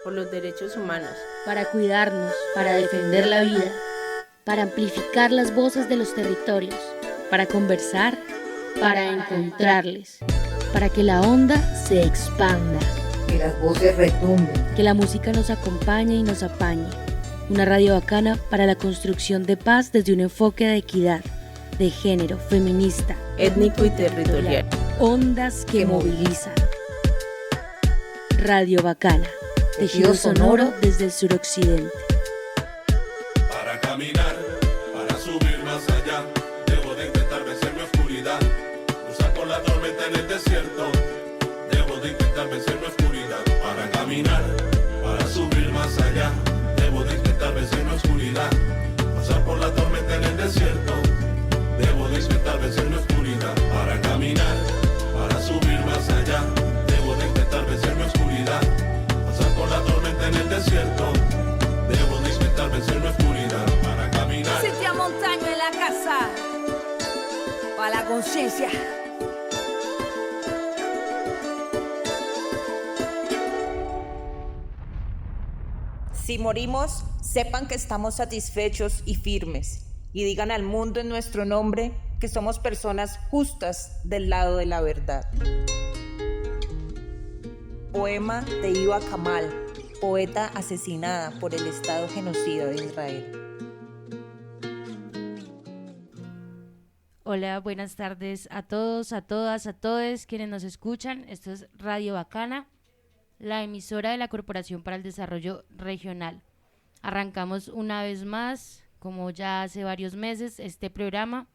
por los derechos humanos, para cuidarnos, para defender la vida, para amplificar las voces de los territorios, para conversar, para encontrarles, para que la onda se expanda, que las voces retumben, que la música nos acompañe y nos apañe. Una radio bacana para la construcción de paz desde un enfoque de equidad, de género, feminista, étnico y territorial. Ondas que movilizan. Radio Bacana, tejido sonoro desde el suroccidente. Para caminar, para subir más allá, debo de intentar vencer mi oscuridad. Cruzar por la tormenta en el desierto, debo de intentar vencer mi oscuridad. Para caminar, para subir más allá, debo de intentar vencer mi oscuridad. Cruzar por la tormenta en el desierto, debo de intentar vencer mi oscuridad. Para caminar, para subir más allá, debo de intentar vencer mi oscuridad. Pasar por la tormenta en el desierto, debo de intentar vencer mi oscuridad. Para caminar. Cintia Montaño en la casa, para la conciencia. Si morimos, sepan que estamos satisfechos y firmes, y digan al mundo en nuestro nombre que somos personas justas del lado de la verdad. Poema de Iva Kamal, poeta asesinada por el Estado genocida de Israel. Hola, buenas tardes a todos, a todas, a todes quienes nos escuchan. Esto es Radio Bacana, la emisora de la Corporación para el Desarrollo Regional. Arrancamos una vez más, como ya hace varios meses, este programa,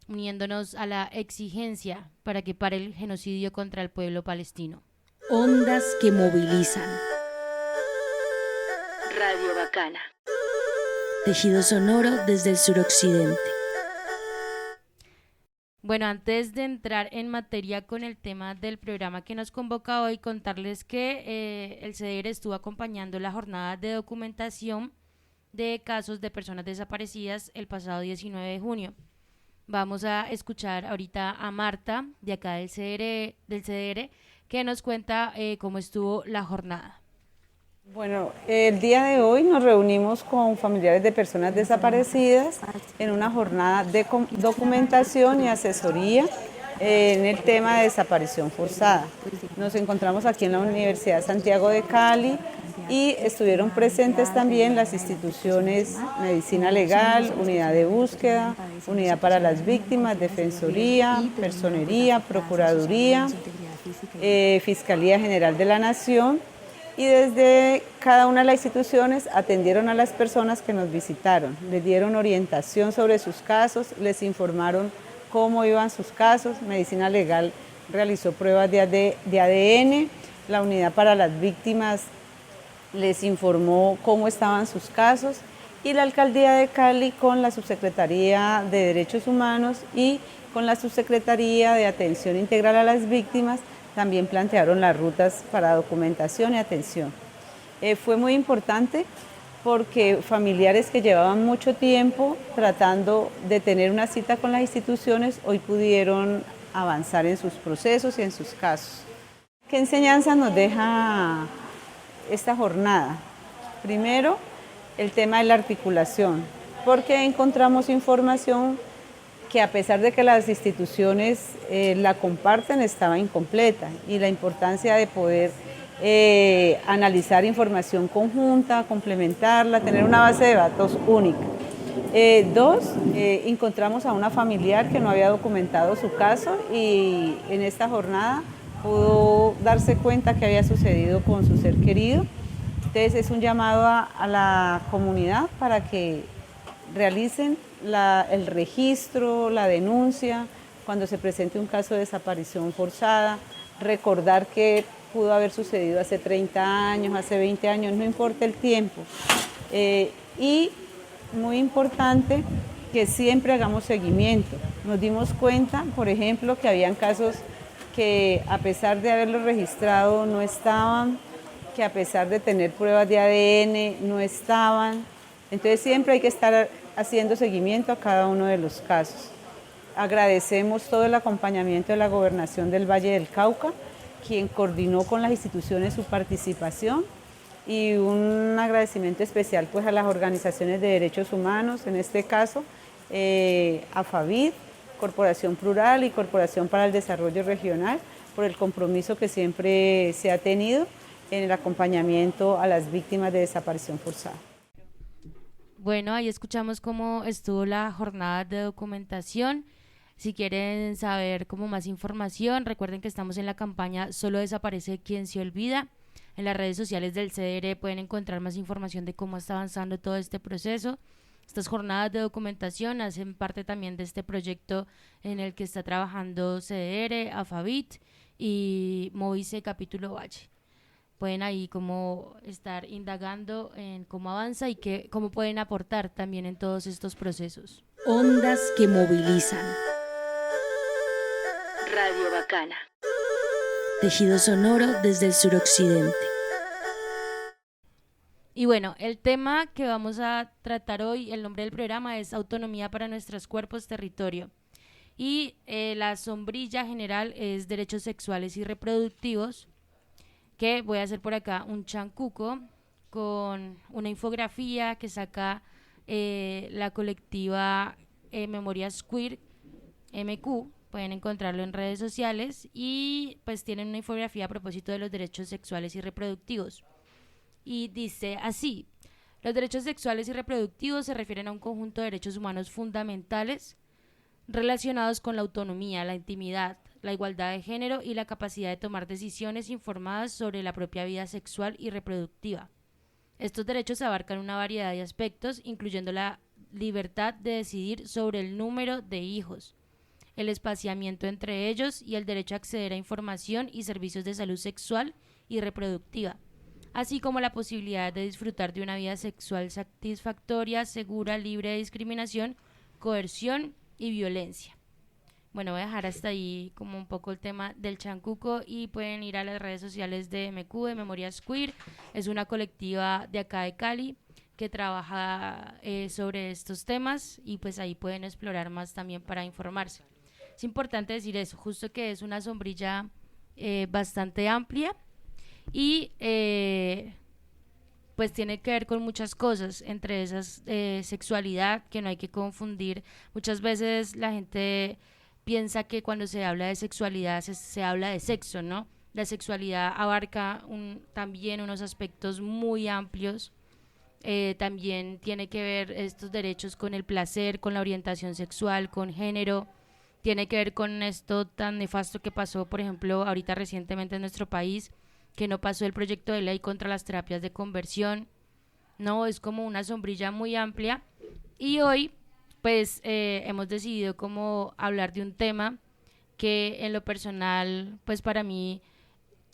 uniéndonos a la exigencia para que pare el genocidio contra el pueblo palestino. Ondas que movilizan. Radio Bacana. Tejido sonoro desde el suroccidente. Bueno, antes de entrar en materia con el tema del programa que nos convoca hoy, contarles que el CDR estuvo acompañando la jornada de documentación de casos de personas desaparecidas el pasado 19 de junio. Vamos a escuchar ahorita a Marta, de acá del CDR, que nos cuenta cómo estuvo la jornada. Bueno, el día de hoy nos reunimos con familiares de personas desaparecidas en una jornada de documentación y asesoría en el tema de desaparición forzada. Nos encontramos aquí en la Universidad Santiago de Cali y estuvieron presentes también las instituciones Medicina Legal, Unidad de Búsqueda, Unidad para las Víctimas, Defensoría, Personería, Procuraduría, Fiscalía General de la Nación. Y desde cada una de las instituciones atendieron a las personas que nos visitaron, les dieron orientación sobre sus casos, les informaron cómo iban sus casos. Medicina Legal realizó pruebas de ADN, la Unidad para las Víctimas les informó cómo estaban sus casos y la Alcaldía de Cali con la Subsecretaría de Derechos Humanos y con la Subsecretaría de Atención Integral a las Víctimas también plantearon las rutas para documentación y atención. Fue muy importante porque familiares que llevaban mucho tiempo tratando de tener una cita con las instituciones hoy pudieron avanzar en sus procesos y en sus casos. ¿Qué enseñanza nos deja esta jornada? Primero, el tema de la articulación, porque encontramos información que a pesar de que las instituciones la comparten, estaba incompleta, y la importancia de poder analizar información conjunta, complementarla, tener una base de datos única. Dos, encontramos a una familiar que no había documentado su caso y en esta jornada pudo darse cuenta que había sucedido con su ser querido. Entonces es un llamado a la comunidad para que realicen el registro, la denuncia, cuando se presente un caso de desaparición forzada, recordar que pudo haber sucedido hace 30 años, hace 20 años, no importa el tiempo. Y muy importante que siempre hagamos seguimiento. Nos dimos cuenta, por ejemplo, que habían casos que a pesar de haberlos registrado no estaban, que a pesar de tener pruebas de ADN no estaban. Entonces siempre hay que estar haciendo seguimiento a cada uno de los casos. Agradecemos todo el acompañamiento de la Gobernación del Valle del Cauca, quien coordinó con las instituciones su participación. y un agradecimiento especial pues a las organizaciones de derechos humanos, en este caso a FAVID, Corporación Plural y Corporación para el Desarrollo Regional, por el compromiso que siempre se ha tenido en el acompañamiento a las víctimas de desaparición forzada. Bueno, ahí escuchamos cómo estuvo la jornada de documentación. Si quieren saber como más información, recuerden que estamos en la campaña Solo desaparece quien se olvida. En las redes sociales del CDR pueden encontrar más información de cómo está avanzando todo este proceso. Estas jornadas de documentación hacen parte también de este proyecto en el que está trabajando CDR, AFAVIT y Movice Capítulo Valle. Pueden ahí como estar indagando en cómo avanza y cómo pueden aportar también en todos estos procesos. Ondas que movilizan. Radio Bacana. Tejido sonoro desde el suroccidente. Y bueno, el tema que vamos a tratar hoy, el nombre del programa es Autonomía para nuestros cuerpos, territorio. Y la sombrilla general es Derechos Sexuales y Reproductivos, que voy a hacer por acá un chancuco con una infografía que saca la colectiva Memorias Queer, MQ, pueden encontrarlo en redes sociales y pues tienen una infografía a propósito de los derechos sexuales y reproductivos. Y dice así: los derechos sexuales y reproductivos se refieren a un conjunto de derechos humanos fundamentales relacionados con la autonomía, la intimidad, la igualdad de género y la capacidad de tomar decisiones informadas sobre la propia vida sexual y reproductiva. Estos derechos abarcan una variedad de aspectos, incluyendo la libertad de decidir sobre el número de hijos, el espaciamiento entre ellos y el derecho a acceder a información y servicios de salud sexual y reproductiva, así como la posibilidad de disfrutar de una vida sexual satisfactoria, segura, libre de discriminación, coerción y violencia. Bueno, voy a dejar hasta ahí como un poco el tema del chancuco y pueden ir a las redes sociales de MQ, de Memorias Queer. Es una colectiva de acá de Cali que trabaja sobre estos temas y pues ahí pueden explorar más también para informarse. Es importante decir eso, justo que es una sombrilla bastante amplia y pues tiene que ver con muchas cosas, entre esas sexualidad, que no hay que confundir. Muchas veces la gente piensa que cuando se habla de sexualidad se habla de sexo, ¿no? La sexualidad abarca también unos aspectos muy amplios. También tiene que ver estos derechos con el placer, con la orientación sexual, con género. Tiene que ver con esto tan nefasto que pasó, por ejemplo, ahorita recientemente en nuestro país, que no pasó el proyecto de ley contra las terapias de conversión. No, es como una sombrilla muy amplia. Y hoy, pues, hemos decidido como hablar de un tema que en lo personal, pues para mí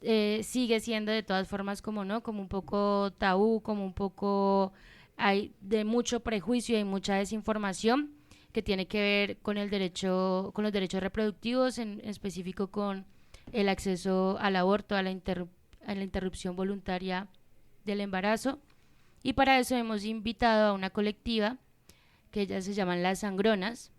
sigue siendo de todas formas como un poco tabú, como un poco hay de mucho prejuicio y mucha desinformación, que tiene que ver con el derecho, con los derechos reproductivos, en específico con el acceso al aborto, a la interrupción voluntaria del embarazo. Y para eso hemos invitado a una colectiva que ellas se llaman Las Sangronas,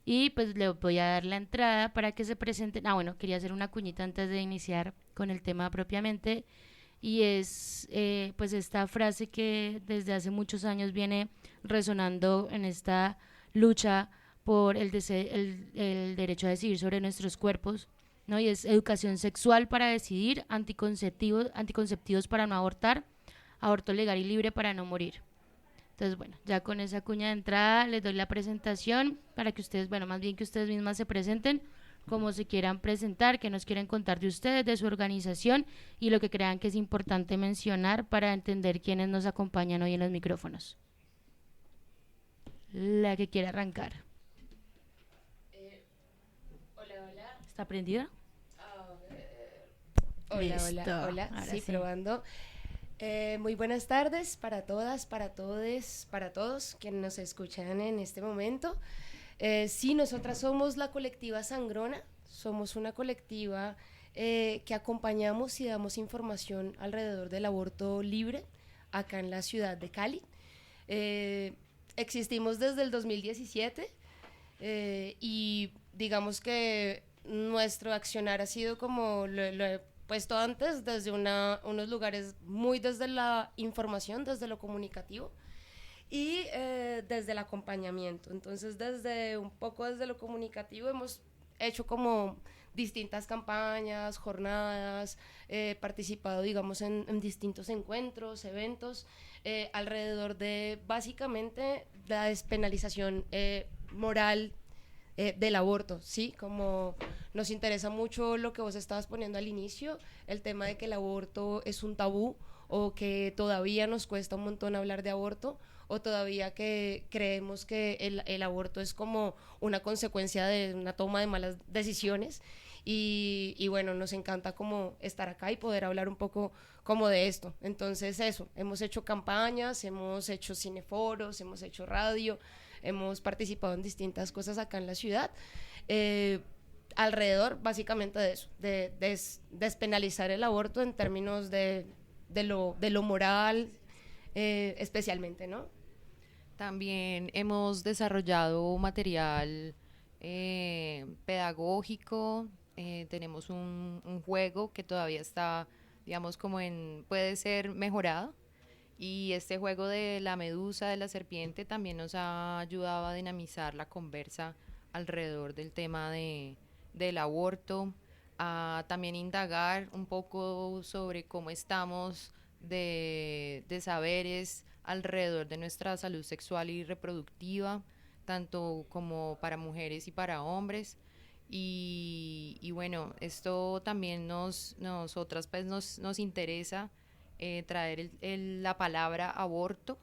y pues le voy a dar la entrada para que se presenten. Bueno, quería hacer una cuñita antes de iniciar con el tema propiamente, y es pues esta frase que desde hace muchos años viene resonando en esta lucha por el derecho a decidir sobre nuestros cuerpos, ¿no? Y es educación sexual para decidir, anticonceptivos para no abortar, aborto legal y libre para no morir. Entonces, bueno, ya con esa cuña de entrada les doy la presentación para que ustedes, más bien que ustedes mismas se presenten como se quieran presentar, que nos quieren contar de ustedes, de su organización y lo que crean que es importante mencionar para entender quiénes nos acompañan hoy en los micrófonos. La que quiera arrancar. Hola. ¿Está prendida? Hola. Sí, probando. Muy buenas tardes para todas, para todes, para todos quienes nos escuchan en este momento. Sí, nosotras somos la colectiva Sangrona, somos una colectiva que acompañamos y damos información alrededor del aborto libre acá en la ciudad de Cali. Existimos desde el 2017 y digamos que nuestro accionar ha sido como lo puesto antes desde unos lugares muy desde la información, desde lo comunicativo y desde el acompañamiento. Entonces, un poco desde lo comunicativo hemos hecho como distintas campañas, jornadas, participado, digamos, en distintos encuentros, eventos, alrededor de básicamente la despenalización moral del aborto, ¿sí? Como nos interesa mucho lo que vos estabas poniendo al inicio, el tema de que el aborto es un tabú o que todavía nos cuesta un montón hablar de aborto o todavía que creemos que el aborto es como una consecuencia de una toma de malas decisiones y bueno, nos encanta como estar acá y poder hablar un poco como de esto. Entonces eso, hemos hecho campañas, hemos hecho cineforos, hemos hecho radio, hemos participado en distintas cosas acá en la ciudad, alrededor básicamente de eso, de despenalizar el aborto en términos de lo moral, especialmente, ¿no? También hemos desarrollado material pedagógico, tenemos un juego que todavía está, digamos, puede ser mejorado. Y este juego de la medusa, de la serpiente, también nos ha ayudado a dinamizar la conversa alrededor del tema del aborto, a también indagar un poco sobre cómo estamos de saberes alrededor de nuestra salud sexual y reproductiva, tanto como para mujeres y para hombres. Y bueno, esto también nosotras pues nos interesa traer la palabra aborto,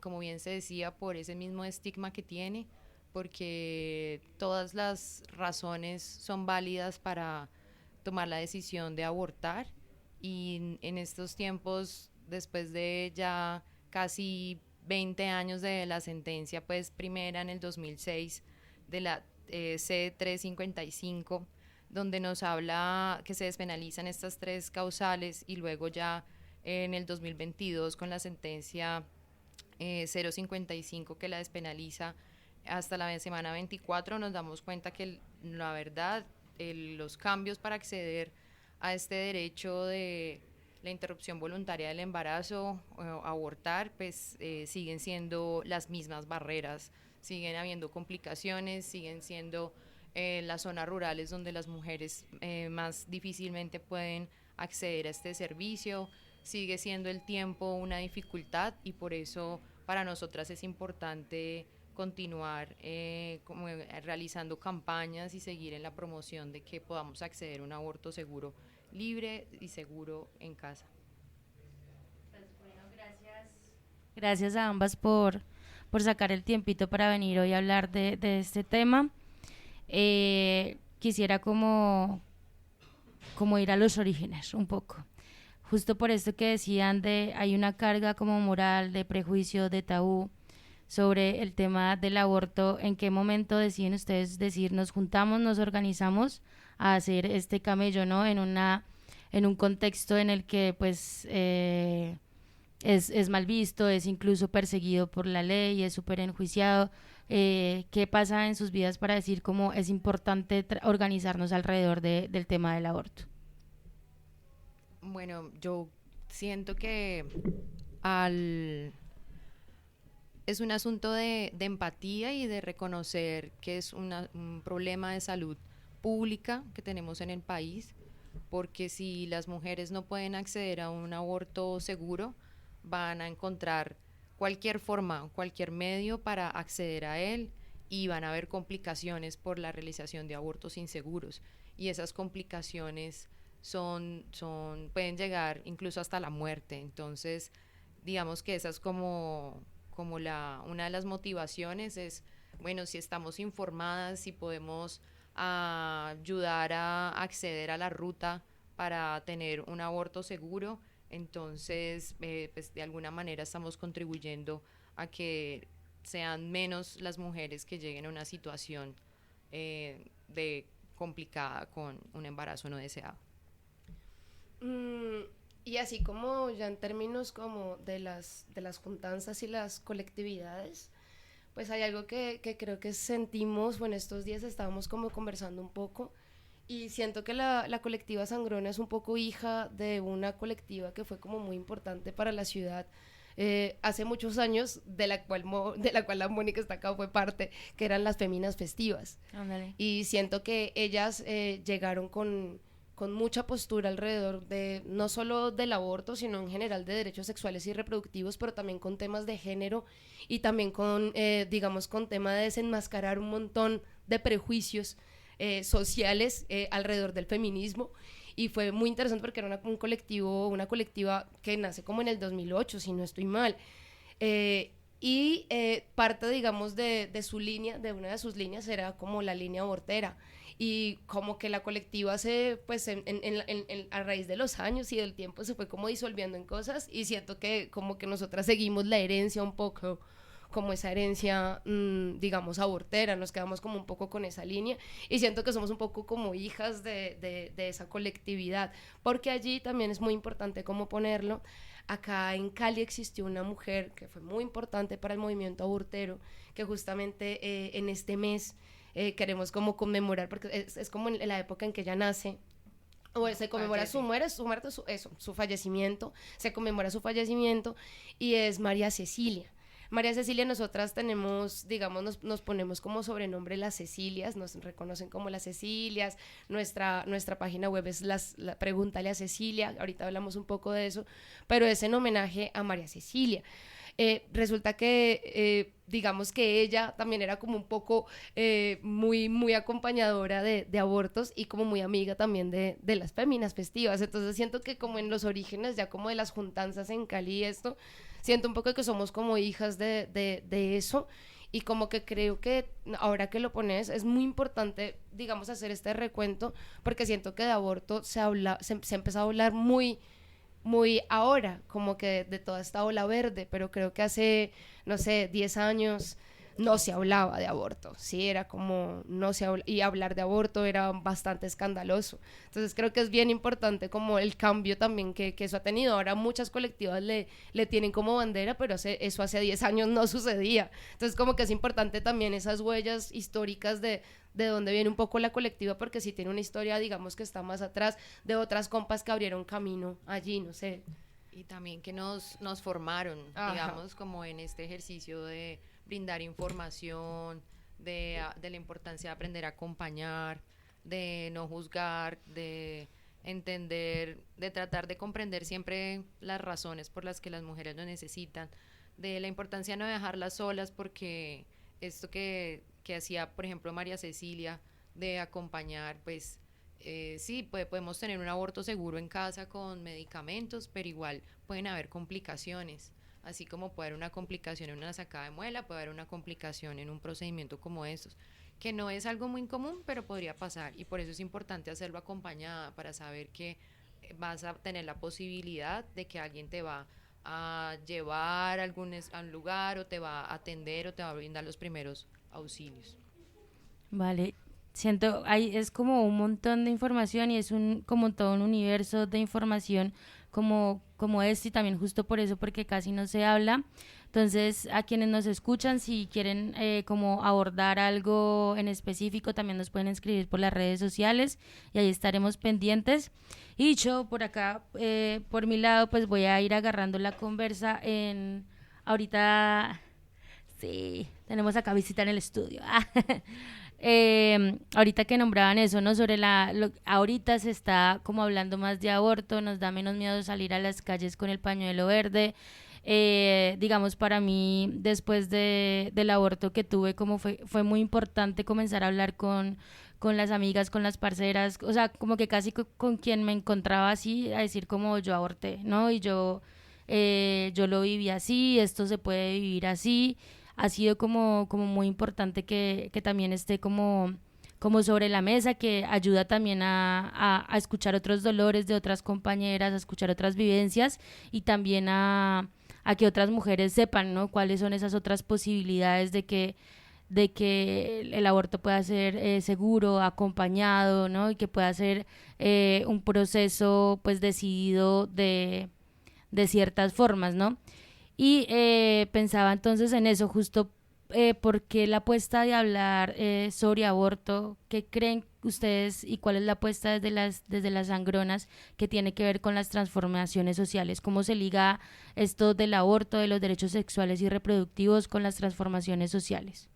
como bien se decía, por ese mismo estigma que tiene, porque todas las razones son válidas para tomar la decisión de abortar, y en estos tiempos, después de ya casi 20 años de la sentencia, pues primera en el 2006 de la C-355, donde nos habla que se despenalizan estas tres causales, y luego ya en el 2022 con la sentencia 055 que la despenaliza hasta la semana 24, nos damos cuenta que la verdad, los cambios para acceder a este derecho de la interrupción voluntaria del embarazo, abortar, pues siguen siendo las mismas barreras, siguen habiendo complicaciones, siguen siendo las zonas rurales donde las mujeres más difícilmente pueden acceder a este servicio, sigue siendo el tiempo una dificultad, y por eso para nosotras es importante continuar realizando campañas y seguir en la promoción de que podamos acceder a un aborto seguro, libre y seguro en casa. Gracias a ambas por sacar el tiempito para venir hoy a hablar de este tema. Quisiera como ir a los orígenes un poco, justo por esto que decían hay una carga como moral, de prejuicio, de tabú sobre el tema del aborto. ¿En qué momento deciden ustedes decir nos juntamos, nos organizamos a hacer este camello, ¿no? En un contexto en el que pues es mal visto, es incluso perseguido por la ley, es súper enjuiciado? ¿Qué pasa en sus vidas para decir cómo es importante organizarnos alrededor del tema del aborto? Bueno, yo siento que es un asunto de empatía y de reconocer que es un problema de salud pública que tenemos en el país, porque si las mujeres no pueden acceder a un aborto seguro, van a encontrar cualquier forma, cualquier medio para acceder a él, y van a haber complicaciones por la realización de abortos inseguros, y esas complicaciones pueden llegar incluso hasta la muerte. Entonces, digamos que esa es como una de las motivaciones, es, bueno, si estamos informadas, si podemos ayudar a acceder a la ruta para tener un aborto seguro, entonces pues de alguna manera estamos contribuyendo a que sean menos las mujeres que lleguen a una situación complicada con un embarazo no deseado. Y así como ya en términos como de las juntanzas y las colectividades, pues hay algo que creo que sentimos, bueno, estos días estábamos como conversando un poco, Y siento que la colectiva Sangrona es un poco hija de una colectiva que fue como muy importante para la ciudad hace muchos años, de la cual la Mónica está acá fue parte, que eran las Féminas Festivas. Ándale. Y siento que ellas llegaron con mucha postura alrededor de, no solo del aborto, sino en general de derechos sexuales y reproductivos, pero también con temas de género y también con, digamos, con tema de desenmascarar un montón de prejuicios sociales alrededor del feminismo. Y fue muy interesante porque era una colectiva que nace como en el 2008, si no estoy mal. Y parte, digamos, de su línea, de una de sus líneas, era como la línea abortera. Y como que la colectiva pues a raíz de los años y del tiempo se fue como disolviendo en cosas, y siento que como que nosotras seguimos la herencia un poco, como esa herencia, digamos, abortera, nos quedamos como un poco con esa línea, y siento que somos un poco como hijas de esa colectividad, porque allí también es muy importante cómo ponerlo. Acá en Cali existió una mujer que fue muy importante para el movimiento abortero, que justamente en este mes queremos como conmemorar, porque es como en la época en que ella nace, o se conmemora su fallecimiento, se conmemora su fallecimiento, y es María Cecilia. María Cecilia, nosotras tenemos, digamos, nos ponemos como sobrenombre las Cecilias, nos reconocen como las Cecilias, nuestra página web es Pregúntale a Cecilia, ahorita hablamos un poco de eso, pero es en homenaje a María Cecilia. Resulta que, digamos que ella también era como un poco muy acompañadora de abortos, y como muy amiga también de las féminas festivas. Entonces siento que como en los orígenes ya como de las juntanzas en Cali y esto, siento un poco que somos como hijas de eso, y como que creo que ahora que lo pones es muy importante, digamos, hacer este recuento, porque siento que de aborto se ha empezado a hablar muy ahora, como que de toda esta ola verde, pero creo que hace, no sé, 10 años no se hablaba de aborto, sí, era como, y hablar de aborto era bastante escandaloso. Entonces creo que es bien importante como el cambio también que eso ha tenido. Ahora muchas colectivas le tienen como bandera, pero eso hace 10 años no sucedía. Entonces como que es importante también esas huellas históricas de dónde viene un poco la colectiva, porque sí tiene una historia, digamos, que está más atrás de otras compas que abrieron camino allí, no sé. Y también que nos formaron, digamos, como en este ejercicio de brindar información, de la importancia de aprender a acompañar, de no juzgar, de entender, de tratar de comprender siempre las razones por las que las mujeres lo necesitan, de la importancia de no dejarlas solas, porque esto que hacía, por ejemplo, María Cecilia, de acompañar, pues sí, podemos tener un aborto seguro en casa con medicamentos, pero igual pueden haber complicaciones. Así como puede haber una complicación en una sacada de muela, puede haber una complicación en un procedimiento como estos, que no es algo muy común, pero podría pasar, y por eso es importante hacerlo acompañada, para saber que vas a tener la posibilidad de que alguien te va a llevar a un lugar, o te va a atender, o te va a brindar los primeros auxilios. Vale, siento, es como un montón de información, y es como todo un universo de información como esto, y también justo por eso, porque casi no se habla. Entonces, a quienes nos escuchan, si quieren como abordar algo en específico, también nos pueden escribir por las redes sociales, y ahí estaremos pendientes. Y yo por acá, por mi lado, pues voy a ir agarrando la conversa ahorita, sí, tenemos acá visita en el estudio. Ahorita que nombraban eso, ¿no? Sobre ahorita se está como hablando más de aborto, nos da menos miedo salir a las calles con el pañuelo verde. Digamos, para mí, después del aborto que tuve, como fue muy importante comenzar a hablar con las amigas, con las parceras, o sea, como que casi con quien me encontraba así, a decir como yo aborté, ¿no? Y yo lo viví así, esto se puede vivir así. Ha sido como muy importante que también esté como sobre la mesa, que ayuda también a escuchar otros dolores de otras compañeras, a escuchar otras vivencias, y también a que otras mujeres sepan, ¿no?, cuáles son esas otras posibilidades de que el aborto pueda ser seguro, acompañado, ¿no?, y que pueda ser un proceso pues decidido de ciertas formas, ¿no? Y pensaba entonces en eso, justo ¿por qué la apuesta de hablar sobre aborto? ¿Qué creen ustedes y cuál es la apuesta desde las sangronas que tiene que ver con las transformaciones sociales? ¿Cómo se liga esto del aborto, de los derechos sexuales y reproductivos con las transformaciones sociales?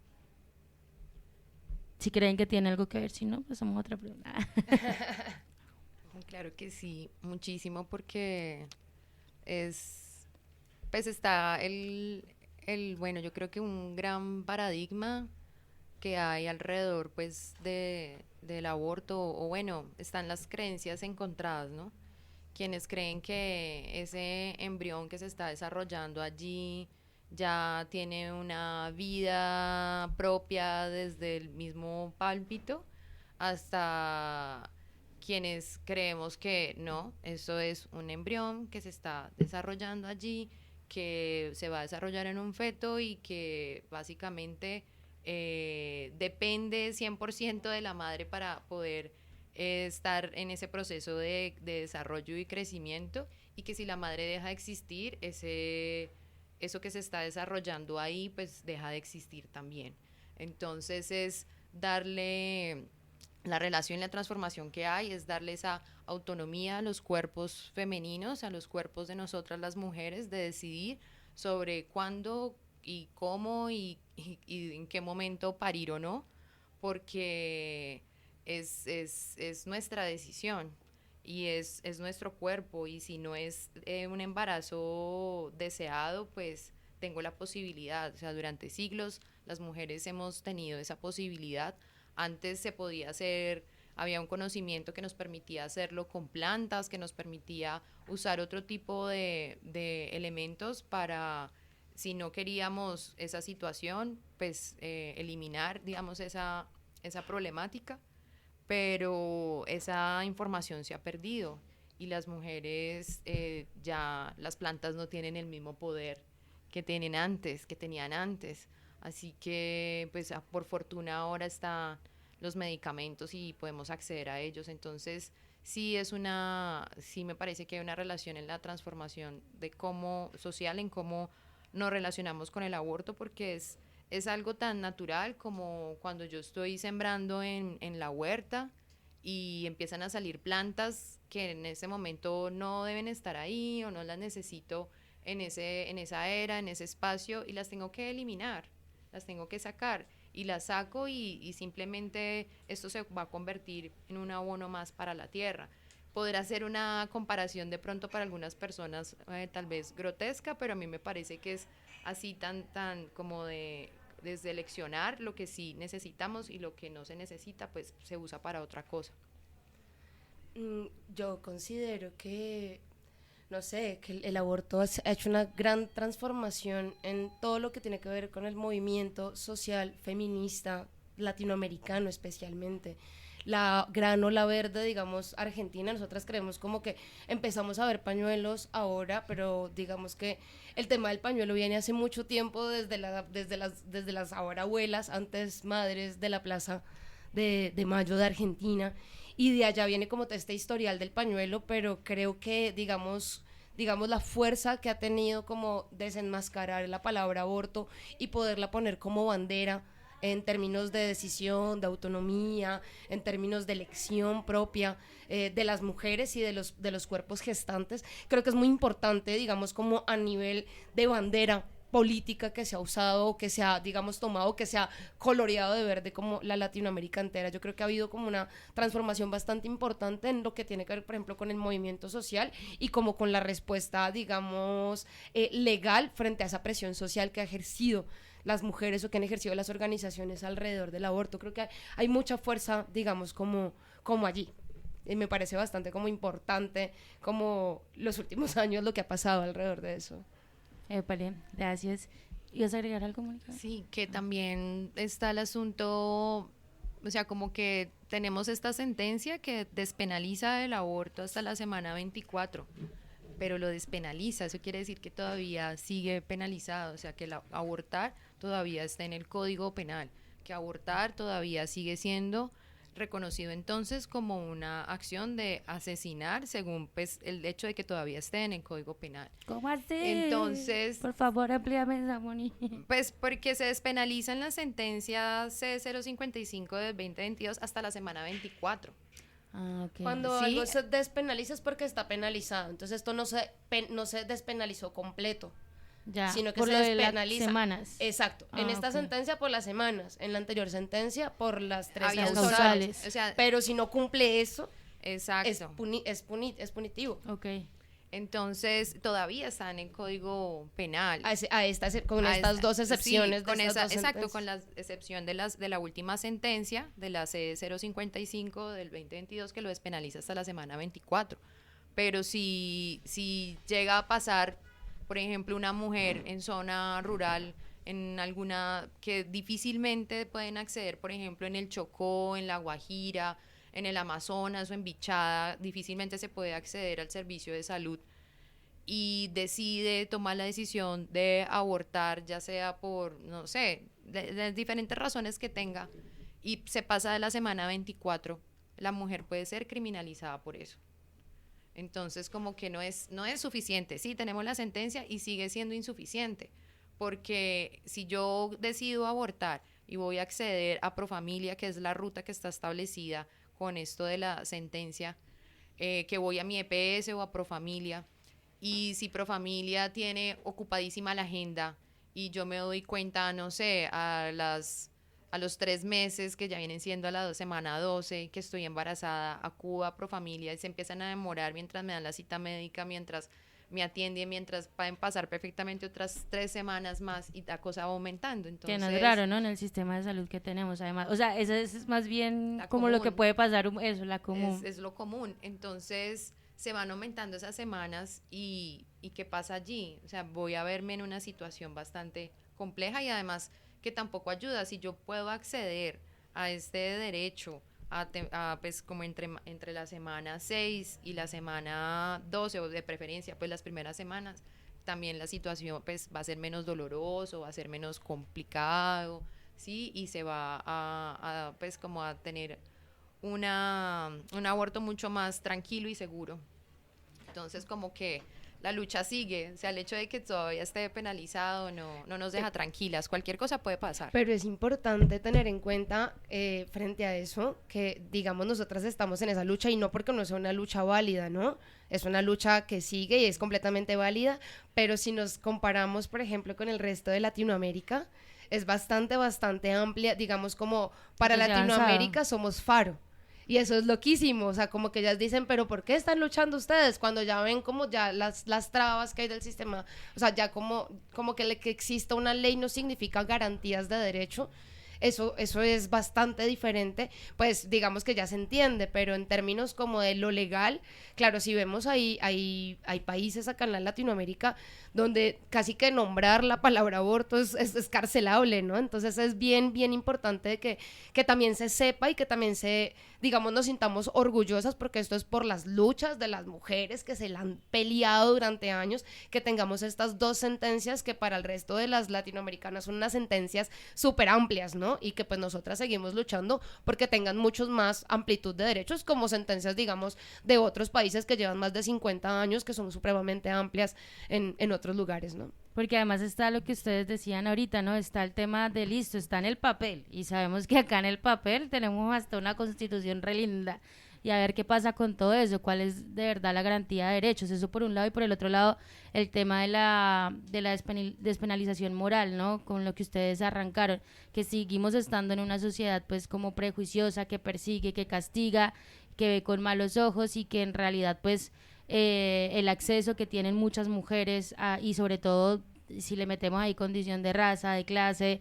Si creen que tiene algo que ver, si no, pasamos a otra pregunta. Claro que sí, muchísimo, porque pues está bueno, yo creo que un gran paradigma que hay alrededor, pues, del aborto, o bueno, están las creencias encontradas, ¿no? Quienes creen que ese embrión que se está desarrollando allí ya tiene una vida propia desde el mismo pálpito, hasta quienes creemos que no, eso es un embrión que se está desarrollando allí, que se va a desarrollar en un feto y que básicamente depende 100% de la madre para poder estar en ese proceso de desarrollo y crecimiento, y que si la madre deja de existir, eso que se está desarrollando ahí, pues deja de existir también. Entonces es darle la relación y la transformación que hay, es darle esa autonomía a los cuerpos femeninos, a los cuerpos de nosotras las mujeres, de decidir sobre cuándo y cómo y en qué momento parir o no, porque es nuestra decisión y es nuestro cuerpo, y si no es un embarazo deseado, pues tengo la posibilidad. O sea, durante siglos las mujeres hemos tenido esa posibilidad. Antes se podía hacer, había un conocimiento que nos permitía hacerlo con plantas, que nos permitía usar otro tipo de elementos para, si no queríamos esa situación, pues eliminar, digamos, esa problemática. Pero esa información se ha perdido, y las mujeres, ya las plantas no tienen el mismo poder que tenían antes. Así que, pues, por fortuna ahora están los medicamentos y podemos acceder a ellos. Entonces, sí me parece que hay una relación en la transformación de cómo social, en cómo nos relacionamos con el aborto, porque es algo tan natural como cuando yo estoy sembrando en la huerta y empiezan a salir plantas que en ese momento no deben estar ahí, o no las necesito en esa era, en ese espacio, y las tengo que eliminar, las tengo que sacar, y las saco, y simplemente esto se va a convertir en un abono más para la tierra. Podrá ser una comparación de pronto para algunas personas tal vez grotesca, pero a mí me parece que es así tan como de seleccionar lo que sí necesitamos, y lo que no se necesita pues se usa para otra cosa. Yo considero que, no sé, que el aborto ha hecho una gran transformación en todo lo que tiene que ver con el movimiento social feminista latinoamericano, especialmente. La gran ola verde, digamos, argentina, nosotras creemos como que empezamos a ver pañuelos ahora, pero digamos que el tema del pañuelo viene hace mucho tiempo, desde las ahora abuelas, antes madres de la Plaza de Mayo de Argentina, y de allá viene como este historial del pañuelo, pero creo que, digamos, la fuerza que ha tenido como desenmascarar la palabra aborto y poderla poner como bandera en términos de decisión, de autonomía, en términos de elección propia de las mujeres y de los cuerpos gestantes. Creo que es muy importante, digamos, como a nivel de bandera política que se ha usado, que se ha, digamos, tomado, que se ha coloreado de verde como la Latinoamérica entera. Yo creo que ha habido como una transformación bastante importante en lo que tiene que ver, por ejemplo, con el movimiento social y como con la respuesta, digamos, legal frente a esa presión social que ha ejercido las mujeres o que han ejercido las organizaciones alrededor del aborto. Creo que hay mucha fuerza, digamos, como allí. Y me parece bastante como importante, como los últimos años, lo que ha pasado alrededor de eso. Vale, gracias. ¿Ibas a agregar algo, Mónica? Sí, que también está el asunto, o sea, como que tenemos esta sentencia que despenaliza el aborto hasta la semana 24, pero lo despenaliza, eso quiere decir que todavía sigue penalizado, o sea, que abortar todavía está en el Código Penal, que abortar todavía sigue siendo reconocido entonces como una acción de asesinar según pues el hecho de que todavía esté en el Código Penal. ¿Cómo así? Entonces, por favor, amplíame esa, Moni. Pues porque se despenalizan las sentencias C055 del 2022 hasta la semana 24. Okay. Cuando ¿Sí? algo se despenaliza es porque está penalizado, entonces esto no se despenalizó completo. Ya, sino que por se lo de despenaliza. las semanas. Exacto. En esta sentencia por las semanas, en la anterior sentencia por las 3 Había causales. O sea, pero si no cumple eso, exacto. es punitivo. Ok. Entonces todavía está en el Código Penal. Con estas dos excepciones. Sí, con de estas dos exacto, sentencias. con la excepción de la última sentencia, de la C055 del 2022, que lo despenaliza hasta la semana 24. Pero si llega a pasar, por ejemplo, una mujer en zona rural, en alguna que difícilmente pueden acceder, por ejemplo, en el Chocó, en la Guajira, en el Amazonas o en Bichada, difícilmente se puede acceder al servicio de salud y decide tomar la decisión de abortar, ya sea por, no sé, de diferentes razones que tenga, y se pasa de la semana 24, la mujer puede ser criminalizada por eso. Entonces, como que no es suficiente. Sí, tenemos la sentencia y sigue siendo insuficiente, porque si yo decido abortar y voy a acceder a Profamilia, que es la ruta que está establecida con esto de la sentencia, que voy a mi EPS o a Profamilia, y si Profamilia tiene ocupadísima la agenda y yo me doy cuenta, no sé, a los 3 meses, que ya vienen siendo a la semana 12, que estoy embarazada, acudo a Profamilia y se empiezan a demorar mientras me dan la cita médica, mientras me atienden, mientras pueden pasar perfectamente otras 3 semanas más y la cosa va aumentando. Entonces, que no es raro, ¿no? En el sistema de salud que tenemos, además. O sea, eso es más bien como común. lo que puede pasar, la común. Es lo común. Entonces, se van aumentando esas semanas y ¿qué pasa allí? O sea, voy a verme en una situación bastante compleja y además que tampoco ayuda. Si yo puedo acceder a este derecho pues como entre la semana 6 y la semana 12, o de preferencia pues las primeras semanas, también la situación pues va a ser menos doloroso, va a ser menos complicado, ¿sí? Y se va a pues como a tener un aborto mucho más tranquilo y seguro. Entonces, como que la lucha sigue, o sea, el hecho de que todavía esté penalizado no nos deja tranquilas, cualquier cosa puede pasar. Pero es importante tener en cuenta, frente a eso, que digamos nosotras estamos en esa lucha, y no porque no sea una lucha válida, ¿no? Es una lucha que sigue y es completamente válida, pero si nos comparamos, por ejemplo, con el resto de Latinoamérica, es bastante amplia, digamos, como para Latinoamérica somos faro. Y eso es loquísimo, o sea, como que ellas dicen, pero ¿por qué están luchando ustedes? Cuando ya ven como ya las trabas que hay del sistema, o sea, ya como que exista una ley no significa garantías de derecho. Eso es bastante diferente, pues digamos que ya se entiende, pero en términos como de lo legal, claro, si vemos hay países acá en Latinoamérica donde casi que nombrar la palabra aborto es carcelable, ¿no? Entonces es bien importante que también se sepa y que también digamos, nos sintamos orgullosas, porque esto es por las luchas de las mujeres que se la han peleado durante años, que tengamos estas 2 sentencias que para el resto de las latinoamericanas son unas sentencias súper amplias, ¿no? Y que pues nosotras seguimos luchando porque tengan muchos más amplitud de derechos, como sentencias, digamos, de otros países que llevan más de 50 años, que son supremamente amplias en otros lugares, ¿no? Porque además está lo que ustedes decían ahorita, ¿no? Está el tema de listo, está en el papel, y sabemos que acá en el papel tenemos hasta una constitución re linda, y a ver qué pasa con todo eso, cuál es de verdad la garantía de derechos, eso por un lado, y por el otro lado el tema de la despenalización moral, ¿no? Con lo que ustedes arrancaron, que seguimos estando en una sociedad pues como prejuiciosa, que persigue, que castiga, que ve con malos ojos, y que en realidad pues el acceso que tienen muchas mujeres y sobre todo si le metemos ahí condición de raza, de clase,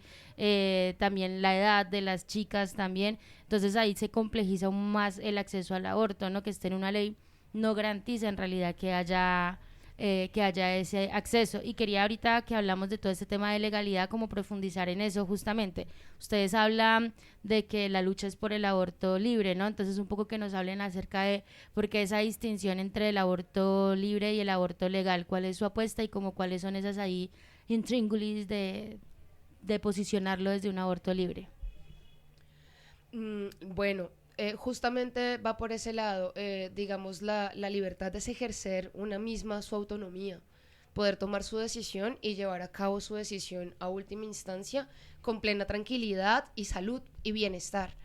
también la edad de las chicas también, entonces ahí se complejiza aún más el acceso al aborto, ¿no? Que esté en una ley no garantiza en realidad que haya ese acceso. Y quería ahorita que hablamos de todo este tema de legalidad, como profundizar en eso justamente. Ustedes hablan de que la lucha es por el aborto libre, ¿no? Entonces un poco que nos hablen acerca de por qué esa distinción entre el aborto libre y el aborto legal, cuál es su apuesta y como cuáles son esas ahí intríngulis de posicionarlo desde un aborto libre. Bueno, justamente va por ese lado, digamos, la libertad es ejercer una misma su autonomía, poder tomar su decisión y llevar a cabo su decisión a última instancia con plena tranquilidad y salud y bienestar.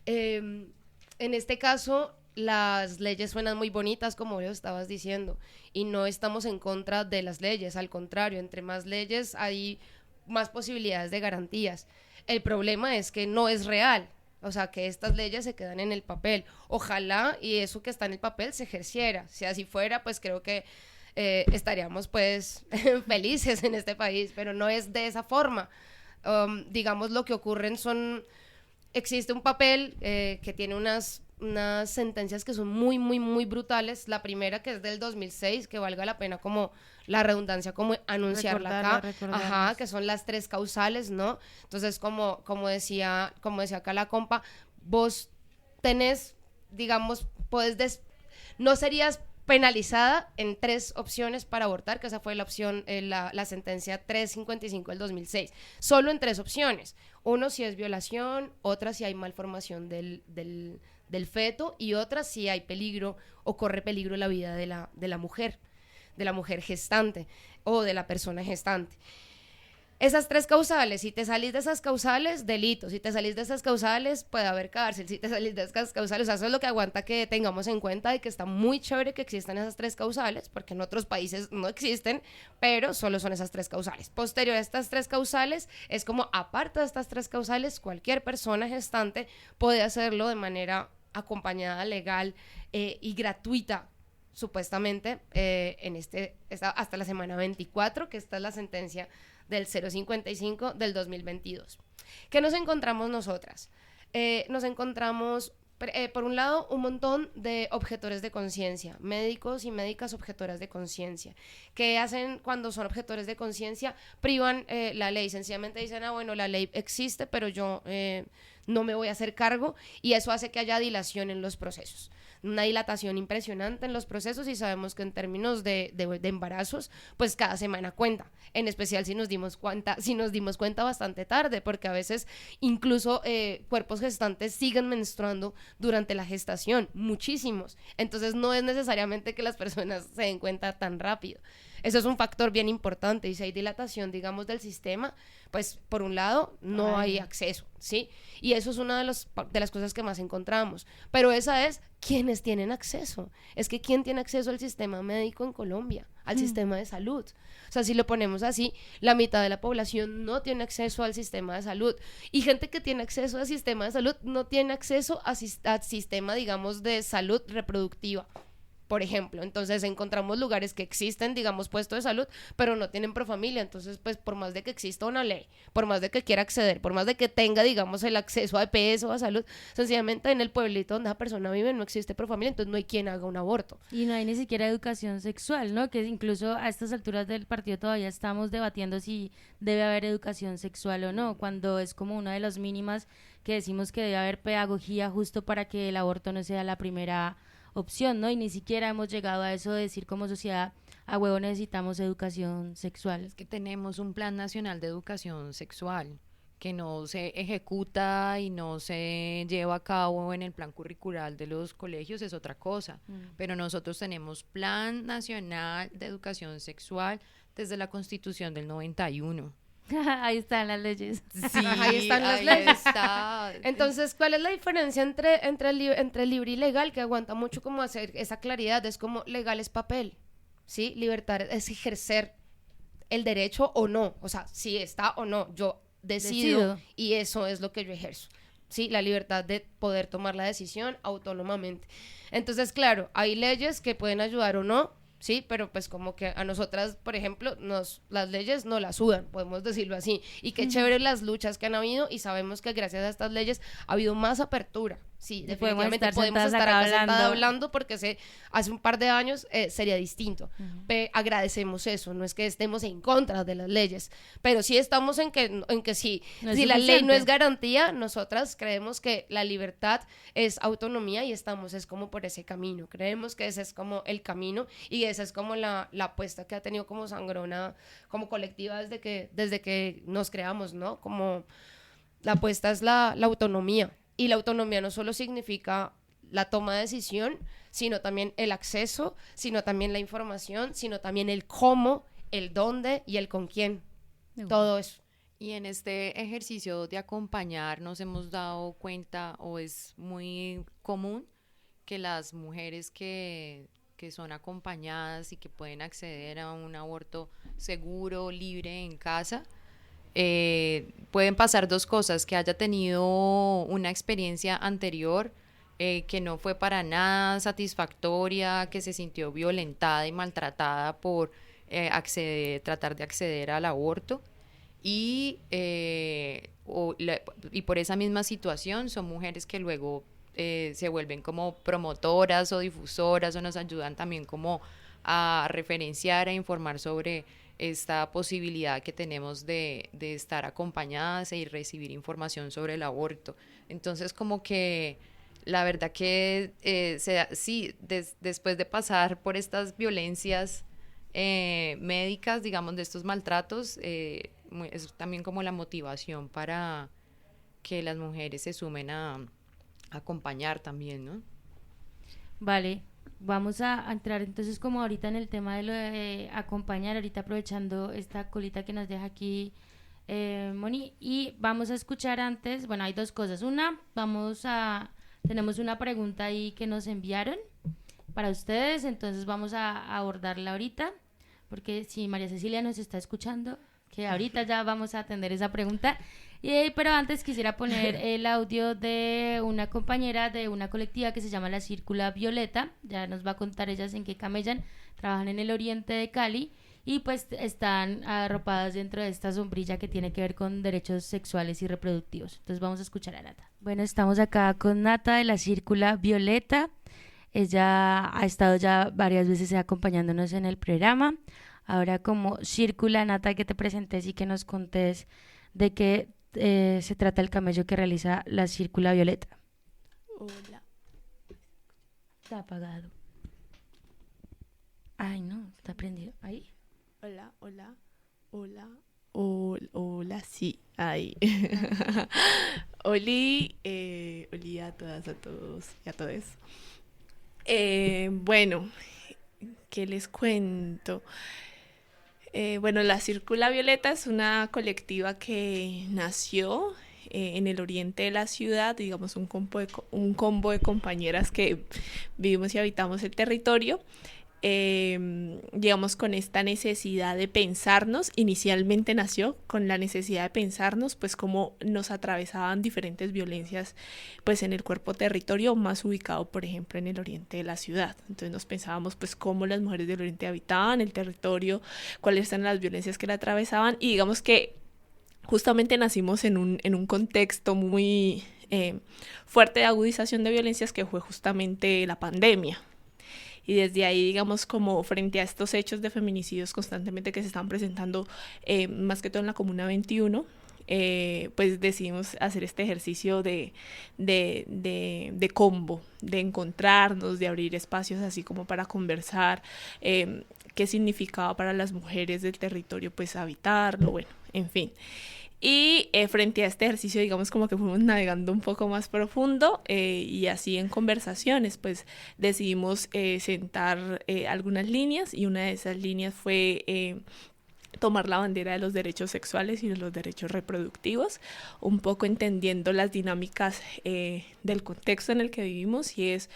En este caso, las leyes suenan muy bonitas, como lo estabas diciendo, y no estamos en contra de las leyes, al contrario, entre más leyes hay más posibilidades de garantías. El problema es que no es real, o sea, que estas leyes se quedan en el papel. Ojalá y eso que está en el papel se ejerciera. Si así fuera, pues creo que estaríamos pues felices en este país, pero no es de esa forma. Digamos, lo que ocurren existe un papel que tiene unas sentencias que son muy, muy, muy brutales. La primera, que es del 2006, que valga la pena como la redundancia, como anunciarla acá, ajá, que son las 3 causales, ¿no? Entonces, como decía acá la compa, vos tenés, digamos, no serías penalizada en 3 opciones para abortar, que esa fue la opción, la sentencia 355 del 2006, solo en 3 opciones. Uno, si es violación; otra, si hay malformación del feto; y otra, si hay peligro o corre peligro la vida de la mujer gestante o de la persona gestante. Esas 3 causales, si te salís de esas causales, delito; si te salís de esas causales, puede haber cárcel; si te salís de esas causales, o sea, eso es lo que aguanta que tengamos en cuenta, y que está muy chévere que existan esas 3 causales, porque en otros países no existen, pero solo son esas 3 causales. Posterior a estas 3 causales, es como, aparte de estas 3 causales, cualquier persona gestante puede hacerlo de manera acompañada, legal y gratuita, supuestamente, hasta la semana 24, que esta es la sentencia del 055 del 2022. ¿Qué nos encontramos nosotras? Nos encontramos, por un lado, un montón de objetores de conciencia, médicos y médicas objetoras de conciencia. ¿Qué hacen cuando son objetores de conciencia? Privan la ley, sencillamente dicen, bueno, la ley existe, pero yo no me voy a hacer cargo, y eso hace que haya dilación en los procesos. Una dilatación impresionante en los procesos, y sabemos que en términos de embarazos, pues cada semana cuenta, en especial si nos dimos cuenta bastante tarde, porque a veces incluso cuerpos gestantes siguen menstruando durante la gestación, muchísimos. Entonces no es necesariamente que las personas se den cuenta tan rápido. Eso es un factor bien importante, y si hay dilatación, digamos, del sistema, pues por un lado no hay acceso, ¿sí? Y eso es una de las cosas que más encontramos, pero esa es quienes tienen acceso. Es que ¿quién tiene acceso al sistema médico en Colombia, al sistema de salud? O sea, si lo ponemos así, la mitad de la población no tiene acceso al sistema de salud, y gente que tiene acceso al sistema de salud no tiene acceso al sistema, digamos, de salud reproductiva, por ejemplo. Entonces encontramos lugares que existen, digamos, puestos de salud, pero no tienen Profamilia. Entonces, pues, por más de que exista una ley, por más de que quiera acceder, por más de que tenga, digamos, el acceso a EPS o a salud, sencillamente en el pueblito donde esa persona vive no existe Profamilia, entonces no hay quien haga un aborto. Y no hay ni siquiera educación sexual, ¿no? Que incluso a estas alturas del partido todavía estamos debatiendo si debe haber educación sexual o no, cuando es como una de las mínimas que decimos que debe haber pedagogía justo para que el aborto no sea la primera opción, ¿no? Y ni siquiera hemos llegado a eso de decir como sociedad, a huevo necesitamos educación sexual. Es que tenemos un plan nacional de educación sexual que no se ejecuta y no se lleva a cabo en el plan curricular de los colegios, es otra cosa. Pero nosotros tenemos plan nacional de educación sexual desde la Constitución del 91. Ahí están las leyes. Sí, ahí están las leyes. Entonces, ¿cuál es la diferencia entre libre y legal? Que aguanta mucho como hacer esa claridad. Es como legal es papel, ¿sí? Libertad es ejercer el derecho o no. O sea, si está o no, yo decido. Y eso es lo que yo ejerzo, ¿sí? La libertad de poder tomar la decisión autónomamente. Entonces, claro, hay leyes que pueden ayudar o no, sí, pero pues como que a nosotras, por ejemplo, las leyes no las sudan, podemos decirlo así, y qué chévere las luchas que han habido, y sabemos que gracias a estas leyes ha habido más apertura. Sí, definitivamente podemos estar acá hablando, porque hace un par de años sería distinto. Agradecemos eso, no es que estemos en contra de las leyes, pero sí estamos en que si la ley no es garantía, nosotras creemos que la libertad es autonomía, y es como por ese camino. Creemos que ese es como el camino, y esa es como la apuesta que ha tenido como Sangrona, como colectiva desde que nos creamos, ¿no? Como la apuesta es la autonomía. Y la autonomía no solo significa la toma de decisión, sino también el acceso, sino también la información, sino también el cómo, el dónde y el con quién. Todo eso. Y en este ejercicio de acompañar nos hemos dado cuenta, o es muy común, que las mujeres que son acompañadas y que pueden acceder a un aborto seguro, libre en casa, pueden pasar dos cosas: que haya tenido una experiencia anterior que no fue para nada satisfactoria, que se sintió violentada y maltratada por tratar de acceder al aborto, y por esa misma situación son mujeres que luego se vuelven como promotoras o difusoras, o nos ayudan también como a referenciar e informar sobre esta posibilidad que tenemos de estar acompañadas y recibir información sobre el aborto. Entonces, como que la verdad que después de pasar por estas violencias médicas, digamos, de estos maltratos, es también como la motivación para que las mujeres se sumen a acompañar también, ¿no? Vale, vamos a entrar entonces como ahorita en el tema de lo de acompañar, ahorita aprovechando esta colita que nos deja aquí Moni, y vamos a escuchar antes, bueno, hay dos cosas. Una, tenemos una pregunta ahí que nos enviaron para ustedes, entonces vamos a abordarla ahorita, porque si María Cecilia nos está escuchando, que ahorita ya vamos a atender esa pregunta. Pero antes quisiera poner el audio de una compañera de una colectiva que se llama La Círcula Violeta. Ya nos va a contar ellas en qué camellan. Trabajan en el oriente de Cali y pues están arropadas dentro de esta sombrilla que tiene que ver con derechos sexuales y reproductivos. Entonces vamos a escuchar a Nata. Bueno, estamos acá con Nata de La Círcula Violeta. Ella ha estado ya varias veces acompañándonos en el programa. Ahora, como Círcula, Nata, que te presentes y que nos contes de qué se trata el camello que realiza La Círcula Violeta. Hola. Está apagado. Ay, no, está prendido. Ahí. Hola, hola, hola, hola, sí, ahí. Oli a todas, a todos y a todos. Bueno, ¿qué les cuento? Bueno, La Círcula Violeta es una colectiva que nació en el oriente de la ciudad, digamos un combo de compañeras que vivimos y habitamos el territorio. Digamos, con esta necesidad de pensarnos. Inicialmente nació con la necesidad de pensarnos pues cómo nos atravesaban diferentes violencias pues en el cuerpo territorio más ubicado, por ejemplo, en el oriente de la ciudad. Entonces nos pensábamos pues cómo las mujeres del oriente habitaban el territorio, cuáles eran las violencias que la atravesaban, y digamos que justamente nacimos en un contexto muy fuerte de agudización de violencias, que fue justamente la pandemia. Y desde ahí, digamos, como frente a estos hechos de feminicidios constantemente que se están presentando, más que todo en la Comuna 21, pues decidimos hacer este ejercicio de combo, de encontrarnos, de abrir espacios así como para conversar, qué significaba para las mujeres del territorio pues habitarlo, bueno, en fin. Y frente a este ejercicio, digamos, como que fuimos navegando un poco más profundo, y así en conversaciones pues decidimos sentar algunas líneas, y una de esas líneas fue tomar la bandera de los derechos sexuales y de los derechos reproductivos, un poco entendiendo las dinámicas del contexto en el que vivimos, y es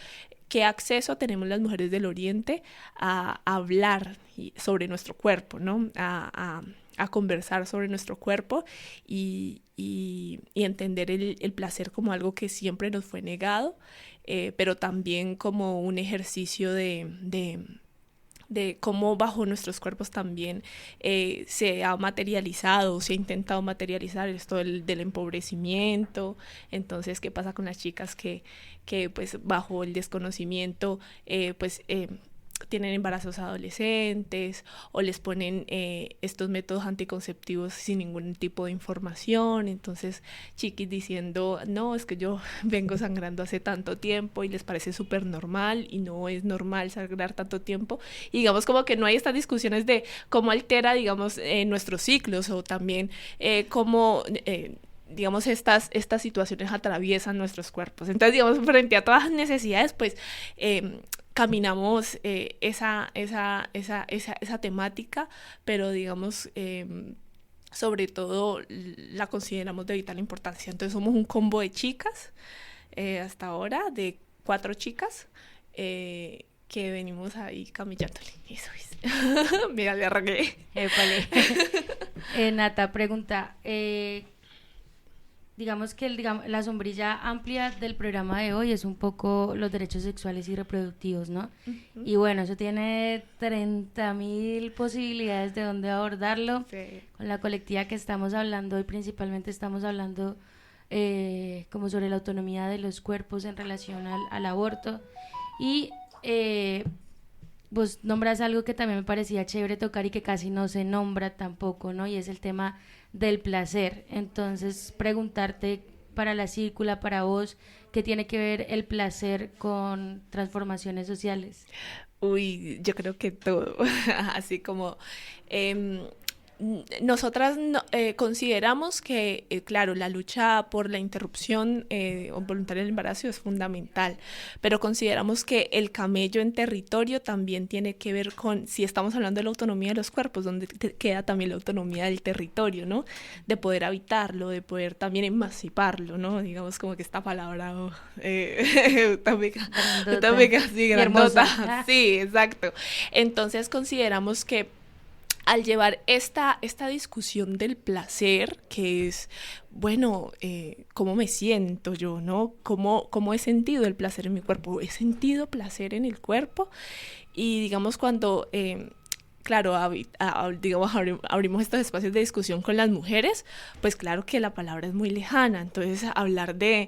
qué acceso tenemos las mujeres del Oriente a hablar sobre nuestro cuerpo, ¿no? A conversar sobre nuestro cuerpo y entender el placer como algo que siempre nos fue negado, pero también como un ejercicio de cómo bajo nuestros cuerpos también se ha materializado, se ha intentado materializar esto del empobrecimiento. Entonces, ¿qué pasa con las chicas que pues bajo el desconocimiento tienen embarazos adolescentes, o les ponen estos métodos anticonceptivos sin ningún tipo de información? Entonces, chiquis diciendo, no, es que yo vengo sangrando hace tanto tiempo, y les parece súper normal, y no es normal sangrar tanto tiempo. Y digamos como que no hay estas discusiones de cómo altera, digamos, nuestros ciclos, o también cómo digamos, estas situaciones atraviesan nuestros cuerpos. Entonces, digamos, frente a todas las necesidades, pues caminamos esa temática, pero digamos, sobre todo la consideramos de vital importancia. Entonces somos un combo de chicas, hasta ahora, de 4 chicas, que venimos ahí camillándole. Eso es. Mira, le arranqué. Nata pregunta, digamos que la sombrilla amplia del programa de hoy es un poco los derechos sexuales y reproductivos, ¿no? Uh-huh. Y bueno, eso tiene 30.000 posibilidades de dónde abordarlo. Sí. Con la colectiva que estamos hablando hoy, principalmente estamos hablando como sobre la autonomía de los cuerpos en relación al aborto. Y vos nombras algo que también me parecía chévere tocar y que casi no se nombra tampoco, ¿no? Y es el tema del placer. Entonces, preguntarte para la círcula, para vos, ¿qué tiene que ver el placer con transformaciones sociales? Uy, yo creo que todo, así como nosotras consideramos que, claro, la lucha por la interrupción voluntaria del embarazo es fundamental, pero consideramos que el camello en territorio también tiene que ver con, si estamos hablando de la autonomía de los cuerpos, donde queda también la autonomía del territorio, ¿no? De poder habitarlo, de poder también emanciparlo, ¿no? Digamos como que esta palabra también así grandota. Sí, exacto. Entonces consideramos que al llevar esta discusión del placer, que es, bueno, ¿cómo me siento yo, no? ¿Cómo he sentido el placer en mi cuerpo? ¿He sentido placer en el cuerpo? Y digamos cuando, claro, digamos, abrimos estos espacios de discusión con las mujeres, pues claro que la palabra es muy lejana, entonces hablar de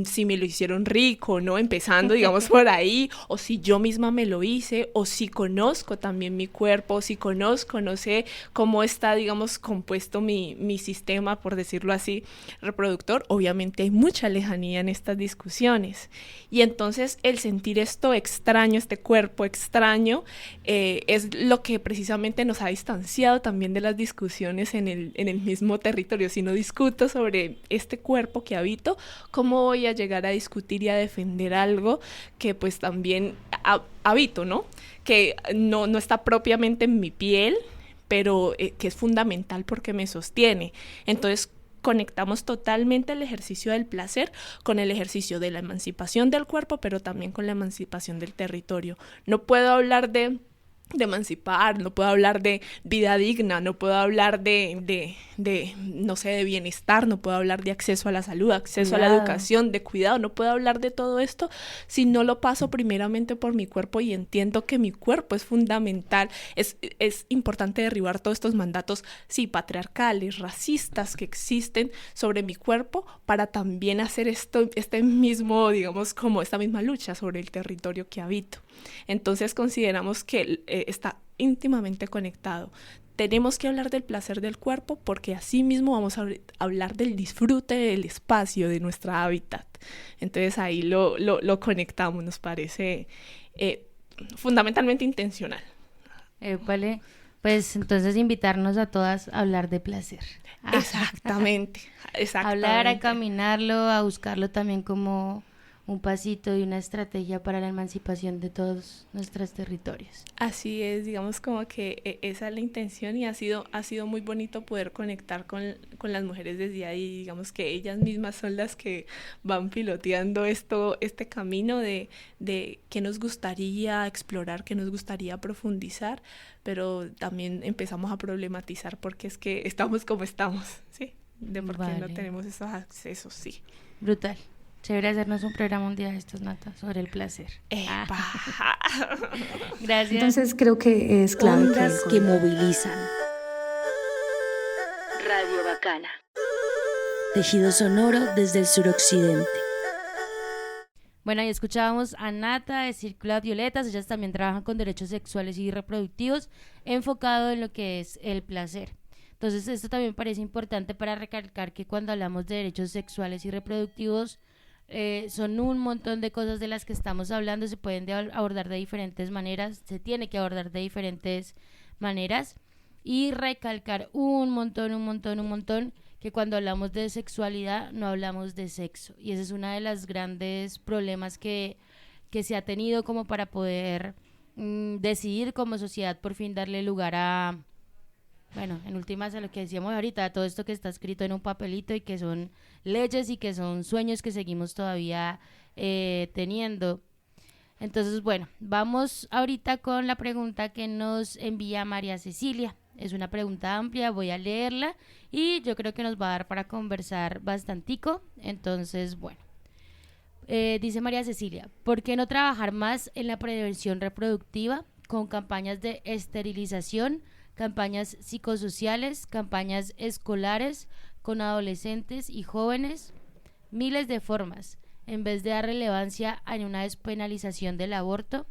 si me lo hicieron rico, ¿no? Empezando, digamos, por ahí, o si yo misma me lo hice, o si conozco también mi cuerpo, o si conozco, no sé, cómo está, digamos, compuesto mi sistema, por decirlo así, reproductor. Obviamente hay mucha lejanía en estas discusiones, y entonces el sentir esto extraño, este cuerpo extraño, es lo que precisamente nos ha distanciado también de las discusiones en el mismo territorio. Si no discuto sobre este cuerpo que habito, ¿cómo voy a llegar a discutir y a defender algo que pues también habito, ¿no? Que no está propiamente en mi piel, pero que es fundamental porque me sostiene. Entonces, conectamos totalmente el ejercicio del placer con el ejercicio de la emancipación del cuerpo, pero también con la emancipación del territorio. No puedo hablar de emancipar, no puedo hablar de vida digna, no puedo hablar de no sé, de bienestar, no puedo hablar de acceso a la salud, acceso a la educación, de cuidado, no puedo hablar de todo esto si no lo paso primeramente por mi cuerpo y entiendo que mi cuerpo es fundamental. Es importante derribar todos estos mandatos, sí, patriarcales, racistas que existen sobre mi cuerpo para también hacer este mismo, digamos, como esta misma lucha sobre el territorio que habito. Entonces consideramos que está íntimamente conectado. Tenemos que hablar del placer del cuerpo porque así mismo vamos a hablar del disfrute del espacio, de nuestra hábitat. Entonces ahí lo conectamos, nos parece fundamentalmente intencional. Vale, pues entonces invitarnos a todas a hablar de placer. Exactamente. Hablar, a caminarlo, a buscarlo también como un pasito y una estrategia para la emancipación de todos nuestros territorios. Así es, digamos como que esa es la intención y ha sido muy bonito poder conectar con las mujeres desde ahí, digamos que ellas mismas son las que van piloteando este camino de qué nos gustaría explorar, qué nos gustaría profundizar, pero también empezamos a problematizar porque es que estamos como estamos, ¿sí? De por qué no tenemos esos accesos, sí. Brutal. Chévere hacernos un programa un día de estos, Nata, sobre el placer. Gracias. Entonces creo que es clave. Ondas que movilizan. Radio Bacana. Tejido sonoro desde el suroccidente. Bueno, ahí escuchábamos a Nata de Círculo Violetas. Ellas también trabajan con derechos sexuales y reproductivos, enfocado en lo que es el placer. Entonces, esto también me parece importante para recalcar que cuando hablamos de derechos sexuales y reproductivos, son un montón de cosas de las que estamos hablando, se pueden abordar de diferentes maneras, se tiene que abordar de diferentes maneras y recalcar un montón que cuando hablamos de sexualidad no hablamos de sexo, y ese es uno de los grandes problemas que se ha tenido como para poder decidir como sociedad por fin darle lugar a, bueno, en últimas a lo que decíamos ahorita, a todo esto que está escrito en un papelito y que son leyes y que son sueños que seguimos todavía teniendo. Entonces, bueno, vamos ahorita con la pregunta que nos envía María Cecilia. Es una pregunta amplia, voy a leerla y yo creo que nos va a dar para conversar bastantico. Entonces, bueno, dice María Cecilia, ¿por qué no trabajar más en la prevención reproductiva con campañas de esterilización, campañas psicosociales, campañas escolares con adolescentes y jóvenes? Miles de formas, en vez de dar relevancia a una despenalización del aborto.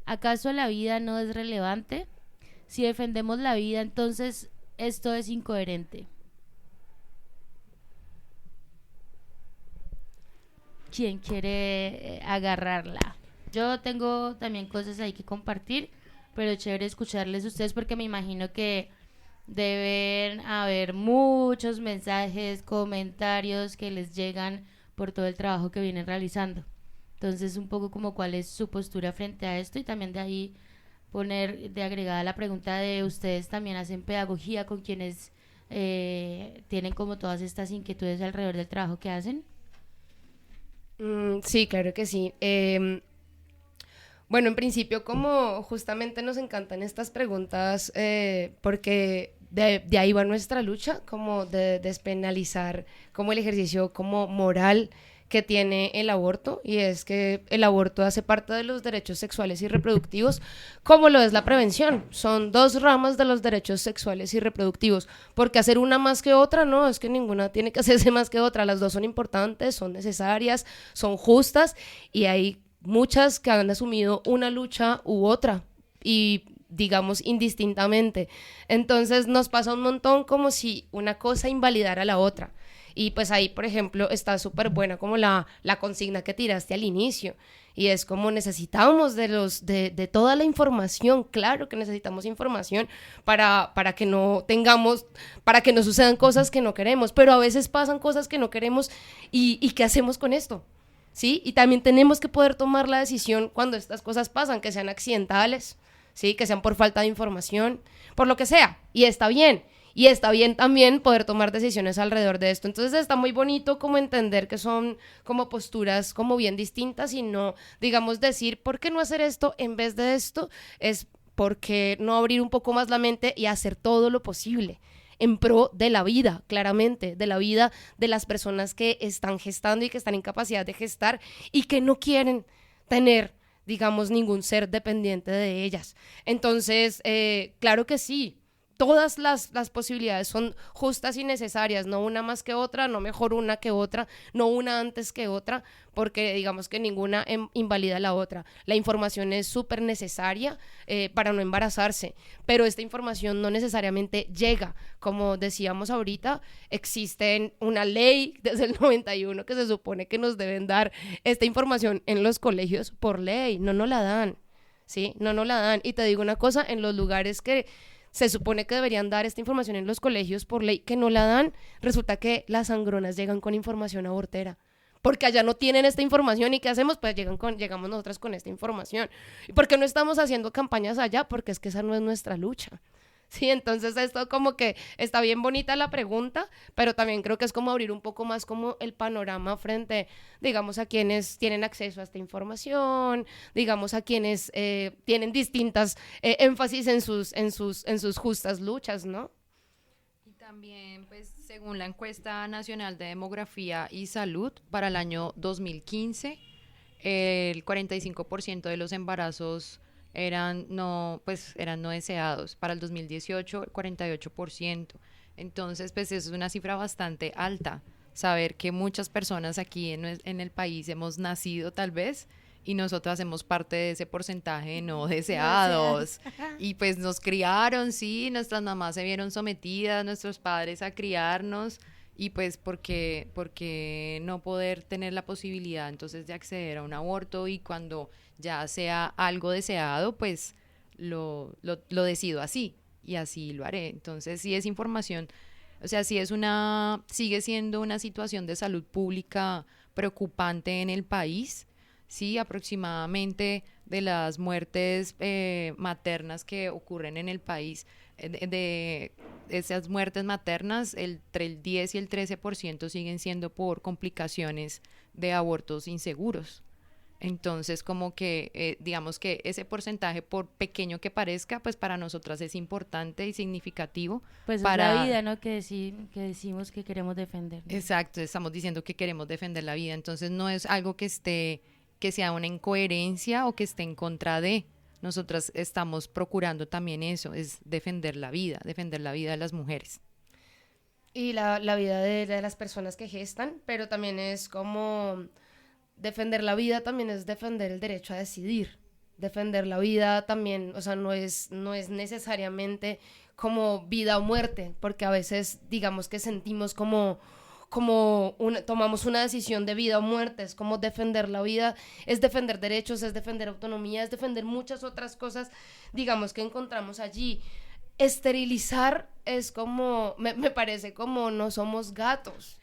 ¿Acaso la vida no es relevante? Si defendemos la vida, entonces esto es incoherente. ¿Quién quiere agarrarla? Yo tengo también cosas ahí que compartir, pero chévere escucharles a ustedes porque me imagino que deben haber muchos mensajes, comentarios que les llegan por todo el trabajo que vienen realizando. Entonces, un poco como cuál es su postura frente a esto, y también de ahí poner de agregada la pregunta de ustedes también hacen pedagogía con quienes tienen como todas estas inquietudes alrededor del trabajo que hacen. Sí, claro que sí. Bueno, en principio, como justamente nos encantan estas preguntas, porque de ahí va nuestra lucha, como de despenalizar como el ejercicio como moral que tiene el aborto, y es que el aborto hace parte de los derechos sexuales y reproductivos, como lo es la prevención. Son dos ramas de los derechos sexuales y reproductivos, porque hacer una más que otra, no, es que ninguna tiene que hacerse más que otra, las dos son importantes, son necesarias, son justas, y hay muchas que han asumido una lucha u otra, y digamos indistintamente. Entonces nos pasa un montón como si una cosa invalidara a la otra. Y pues ahí, por ejemplo, está súper buena como la consigna que tiraste al inicio, y es como necesitamos de toda la información. Claro que necesitamos información para que no tengamos, para que no sucedan cosas que no queremos, pero a veces pasan cosas que no queremos, y ¿qué hacemos con esto? ¿Sí? Y también tenemos que poder tomar la decisión cuando estas cosas pasan, que sean accidentales, ¿sí? Que sean por falta de información, por lo que sea, y está bien. Y está bien también poder tomar decisiones alrededor de esto. Entonces está muy bonito como entender que son como posturas como bien distintas, y no, digamos, decir, ¿por qué no hacer esto en vez de esto? Es porque no abrir un poco más la mente y hacer todo lo posible en pro de la vida, claramente, de la vida de las personas que están gestando y que están en capacidad de gestar y que no quieren tener, digamos, ningún ser dependiente de ellas. Entonces, claro que sí. Todas las posibilidades son justas y necesarias, no una más que otra, no mejor una que otra, no una antes que otra, porque digamos que ninguna invalida la otra. La información es súper necesaria para no embarazarse, pero esta información no necesariamente llega. Como decíamos ahorita, existe una ley desde el 91 que se supone que nos deben dar esta información en los colegios por ley, no nos la dan, ¿sí? No nos la dan. Y te digo una cosa, en los lugares que se supone que deberían dar esta información en los colegios por ley, que no la dan, resulta que las sangronas llegan con información abortera, porque allá no tienen esta información. ¿Y qué hacemos? Pues llegamos nosotras con esta información. ¿Y por qué no estamos haciendo campañas allá? Porque es que esa no es nuestra lucha. Sí, entonces esto como que está bien bonita la pregunta, pero también creo que es como abrir un poco más como el panorama frente, digamos, a quienes tienen acceso a esta información, digamos, a quienes tienen distintas énfasis en sus justas luchas, ¿no? Y también, pues, según la encuesta nacional de demografía y salud para el año 2015, el 45% de los embarazos eran no deseados. Para el 2018, el 48%. Entonces, pues eso es una cifra bastante alta. Saber que muchas personas aquí en el país hemos nacido tal vez, y nosotros hacemos parte de ese porcentaje de no deseados. Y pues nos criaron, sí, nuestras mamás se vieron sometidas, nuestros padres a criarnos, y pues porque no poder tener la posibilidad entonces de acceder a un aborto, y cuando ya sea algo deseado, pues lo decido así, y así lo haré. Entonces sí es información O sea, sigue siendo una situación de salud pública preocupante en el país. Sí, aproximadamente de las muertes maternas que ocurren en el país, de esas muertes maternas, entre el 10 y el 13% siguen siendo por complicaciones de abortos inseguros. Entonces, como que digamos que ese porcentaje, por pequeño que parezca, pues para nosotras es importante y significativo. Pues para... es la vida, ¿no? Que decimos que queremos defender, ¿no? Exacto, estamos diciendo que queremos defender la vida, entonces no es algo que sea una incoherencia o que esté en contra de. Nosotras estamos procurando también eso, es defender la vida de las mujeres. Y la vida de las personas que gestan, pero también es como defender la vida, también es defender el derecho a decidir. Defender la vida también, o sea, no es necesariamente como vida o muerte, porque a veces digamos que sentimos tomamos una decisión de vida o muerte. Es como defender la vida, es defender derechos, es defender autonomía, es defender muchas otras cosas, digamos, que encontramos allí. Esterilizar es como, me parece como no somos gatos.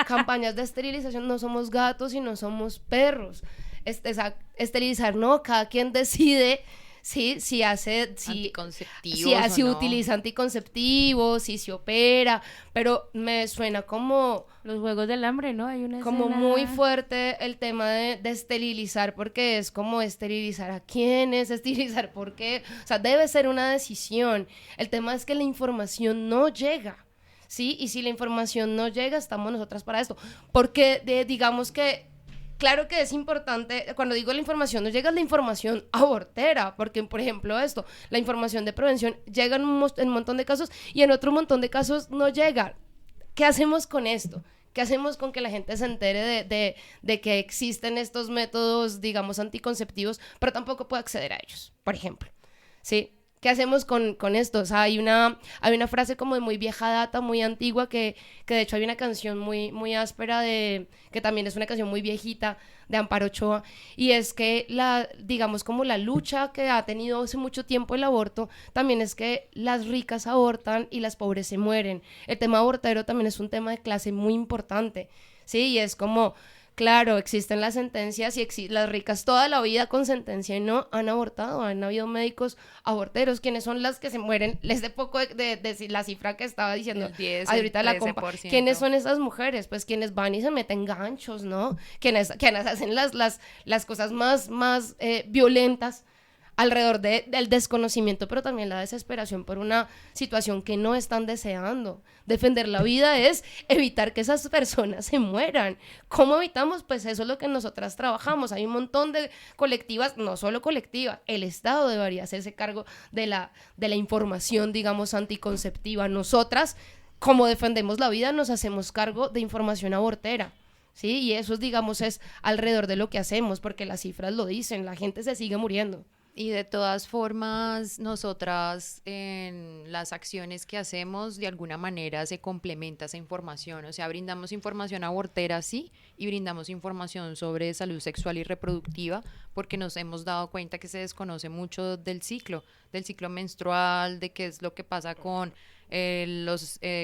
Campañas de esterilización, no somos gatos y no somos perros. Esterilizar, no, cada quien decide si utiliza anticonceptivos, si se opera, pero me suena como los Juegos del Hambre, ¿no? Hay una como escena... muy fuerte el tema de esterilizar, porque es como esterilizar a quiénes, esterilizar por qué, o sea, debe ser una decisión. El tema es que la información no llega, ¿sí? Y si la información no llega, estamos nosotras para esto, porque digamos que claro que es importante, cuando digo la información no llega, la información abortera, porque por ejemplo la información de prevención llega en un montón de casos y en otro montón de casos no llega. ¿Qué hacemos con esto? ¿Qué hacemos con que la gente se entere de que existen estos métodos, digamos, anticonceptivos, pero tampoco puede acceder a ellos, por ejemplo? ¿Sí? ¿Qué hacemos con esto? O sea, hay una frase como de muy vieja data, muy antigua, que de hecho hay una canción muy, muy áspera, que también es una canción muy viejita, de Amparo Ochoa, y es que digamos como la lucha que ha tenido hace mucho tiempo el aborto, también es que las ricas abortan y las pobres se mueren. El tema abortero también es un tema de clase muy importante, ¿sí? Y es como... Claro, existen las sentencias y las ricas toda la vida con sentencia y no han abortado, han habido médicos aborteros, quienes son las que se mueren, les de poco de la cifra que estaba diciendo ahorita la compa, ¿quiénes son esas mujeres? Pues quienes van y se meten ganchos, ¿no? Quienes hacen las cosas más violentas alrededor del desconocimiento, pero también la desesperación por una situación que no están deseando. Defender la vida es evitar que esas personas se mueran. ¿Cómo evitamos? Pues eso es lo que nosotras trabajamos. Hay un montón de colectivas, no solo colectivas, el Estado debería hacerse cargo de la información, digamos, anticonceptiva. Nosotras, como defendemos la vida, nos hacemos cargo de información abortera. Sí, y eso, digamos, es alrededor de lo que hacemos, porque las cifras lo dicen, la gente se sigue muriendo. Y de todas formas, nosotras en las acciones que hacemos, de alguna manera se complementa esa información. O sea, brindamos información abortera, sí, y brindamos información sobre salud sexual y reproductiva, porque nos hemos dado cuenta que se desconoce mucho del ciclo menstrual, de qué es lo que pasa con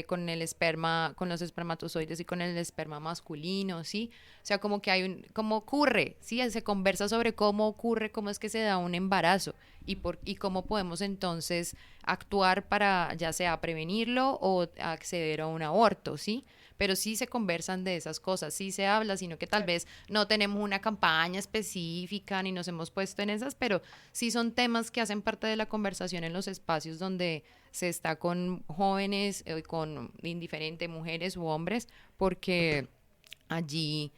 con el esperma, con los espermatozoides y con el esperma masculino, ¿sí? O sea, como que cómo ocurre, ¿sí? Se conversa sobre cómo ocurre, cómo es que se da un embarazo y cómo podemos entonces actuar para ya sea prevenirlo o acceder a un aborto, ¿sí? Pero sí se conversan de esas cosas, sí se habla, sino que tal vez no tenemos una campaña específica ni nos hemos puesto en esas, pero sí son temas que hacen parte de la conversación en los espacios donde se está con jóvenes, con indiferentes mujeres u hombres, porque allí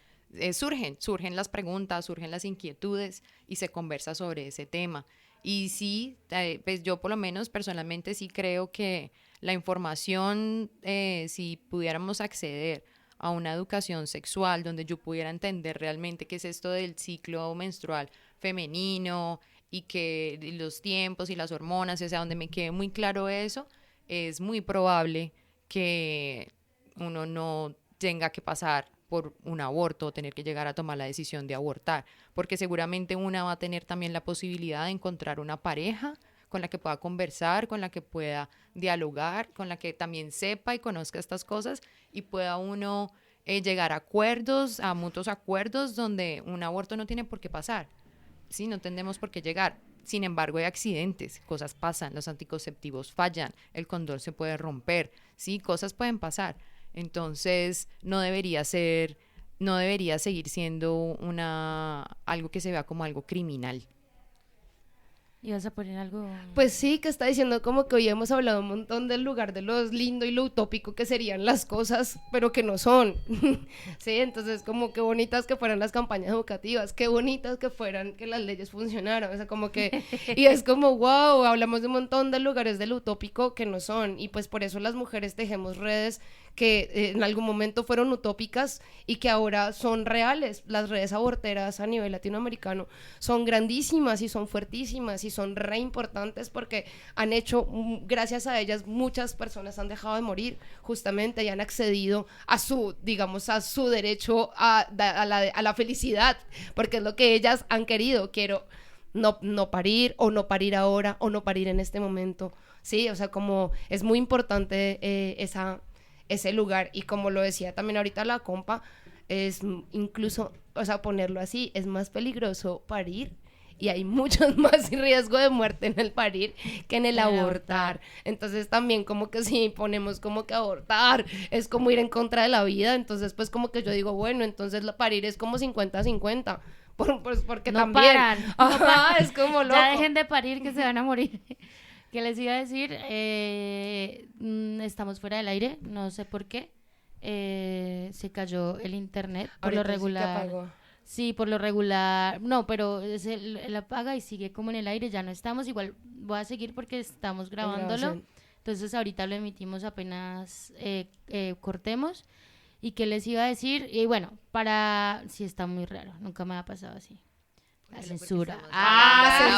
surgen las preguntas, surgen las inquietudes y se conversa sobre ese tema. Y sí, pues yo por lo menos personalmente sí creo que la información, si pudiéramos acceder a una educación sexual donde yo pudiera entender realmente qué es esto del ciclo menstrual femenino y que los tiempos y las hormonas, o sea, donde me quede muy claro eso, es muy probable que uno no tenga que pasar por un aborto o tener que llegar a tomar la decisión de abortar, porque seguramente una va a tener también la posibilidad de encontrar una pareja con la que pueda conversar, con la que pueda dialogar, con la que también sepa y conozca estas cosas y pueda uno llegar a acuerdos, a mutuos acuerdos donde un aborto no tiene por qué pasar, ¿sí? No tenemos por qué llegar. Sin embargo, hay accidentes, cosas pasan, los anticonceptivos fallan, el condón se puede romper, ¿sí? Cosas pueden pasar. Entonces, no debería seguir siendo algo que se vea como algo criminal. ¿Ibas a poner algo? Pues sí, que está diciendo como que hoy hemos hablado un montón del lugar de lo lindo y lo utópico que serían las cosas, pero que no son. Sí, entonces como qué bonitas que fueran las campañas educativas, qué bonitas que fueran que las leyes funcionaran, o sea, como que, y es como wow, hablamos de un montón de lugares del utópico que no son, y pues por eso las mujeres tejemos redes que en algún momento fueron utópicas y que ahora son reales. Las redes aborteras a nivel latinoamericano son grandísimas y son fuertísimas y son re importantes porque han hecho, gracias a ellas, muchas personas han dejado de morir justamente y han accedido a su, digamos, a su derecho a la felicidad, porque es lo que ellas han querido. Quiero no parir, o no parir ahora, o no parir en este momento, sí, o sea, como es muy importante ese lugar, y como lo decía también ahorita la compa, es incluso, o sea, ponerlo así, es más peligroso parir y hay mucho más riesgo de muerte en el parir que en el abortar. Entonces también como que si ponemos como que abortar es como ir en contra de la vida, entonces pues como que yo digo, bueno, entonces parir es como 50-50, pues porque no también paran, ajá, no paran. Es como loco. Ya dejen de parir que se van a morir. ¿Qué les iba a decir? Estamos fuera del aire, no sé por qué. Se cayó el internet por Ahorita lo regular. Sí, por lo regular. No, pero él apaga y sigue como en el aire, ya no estamos. Igual voy a seguir porque estamos grabándolo. Entonces ahorita lo emitimos apenas cortemos. ¿Y qué les iba a decir? Y bueno, sí, está muy raro, nunca me ha pasado así. La censura.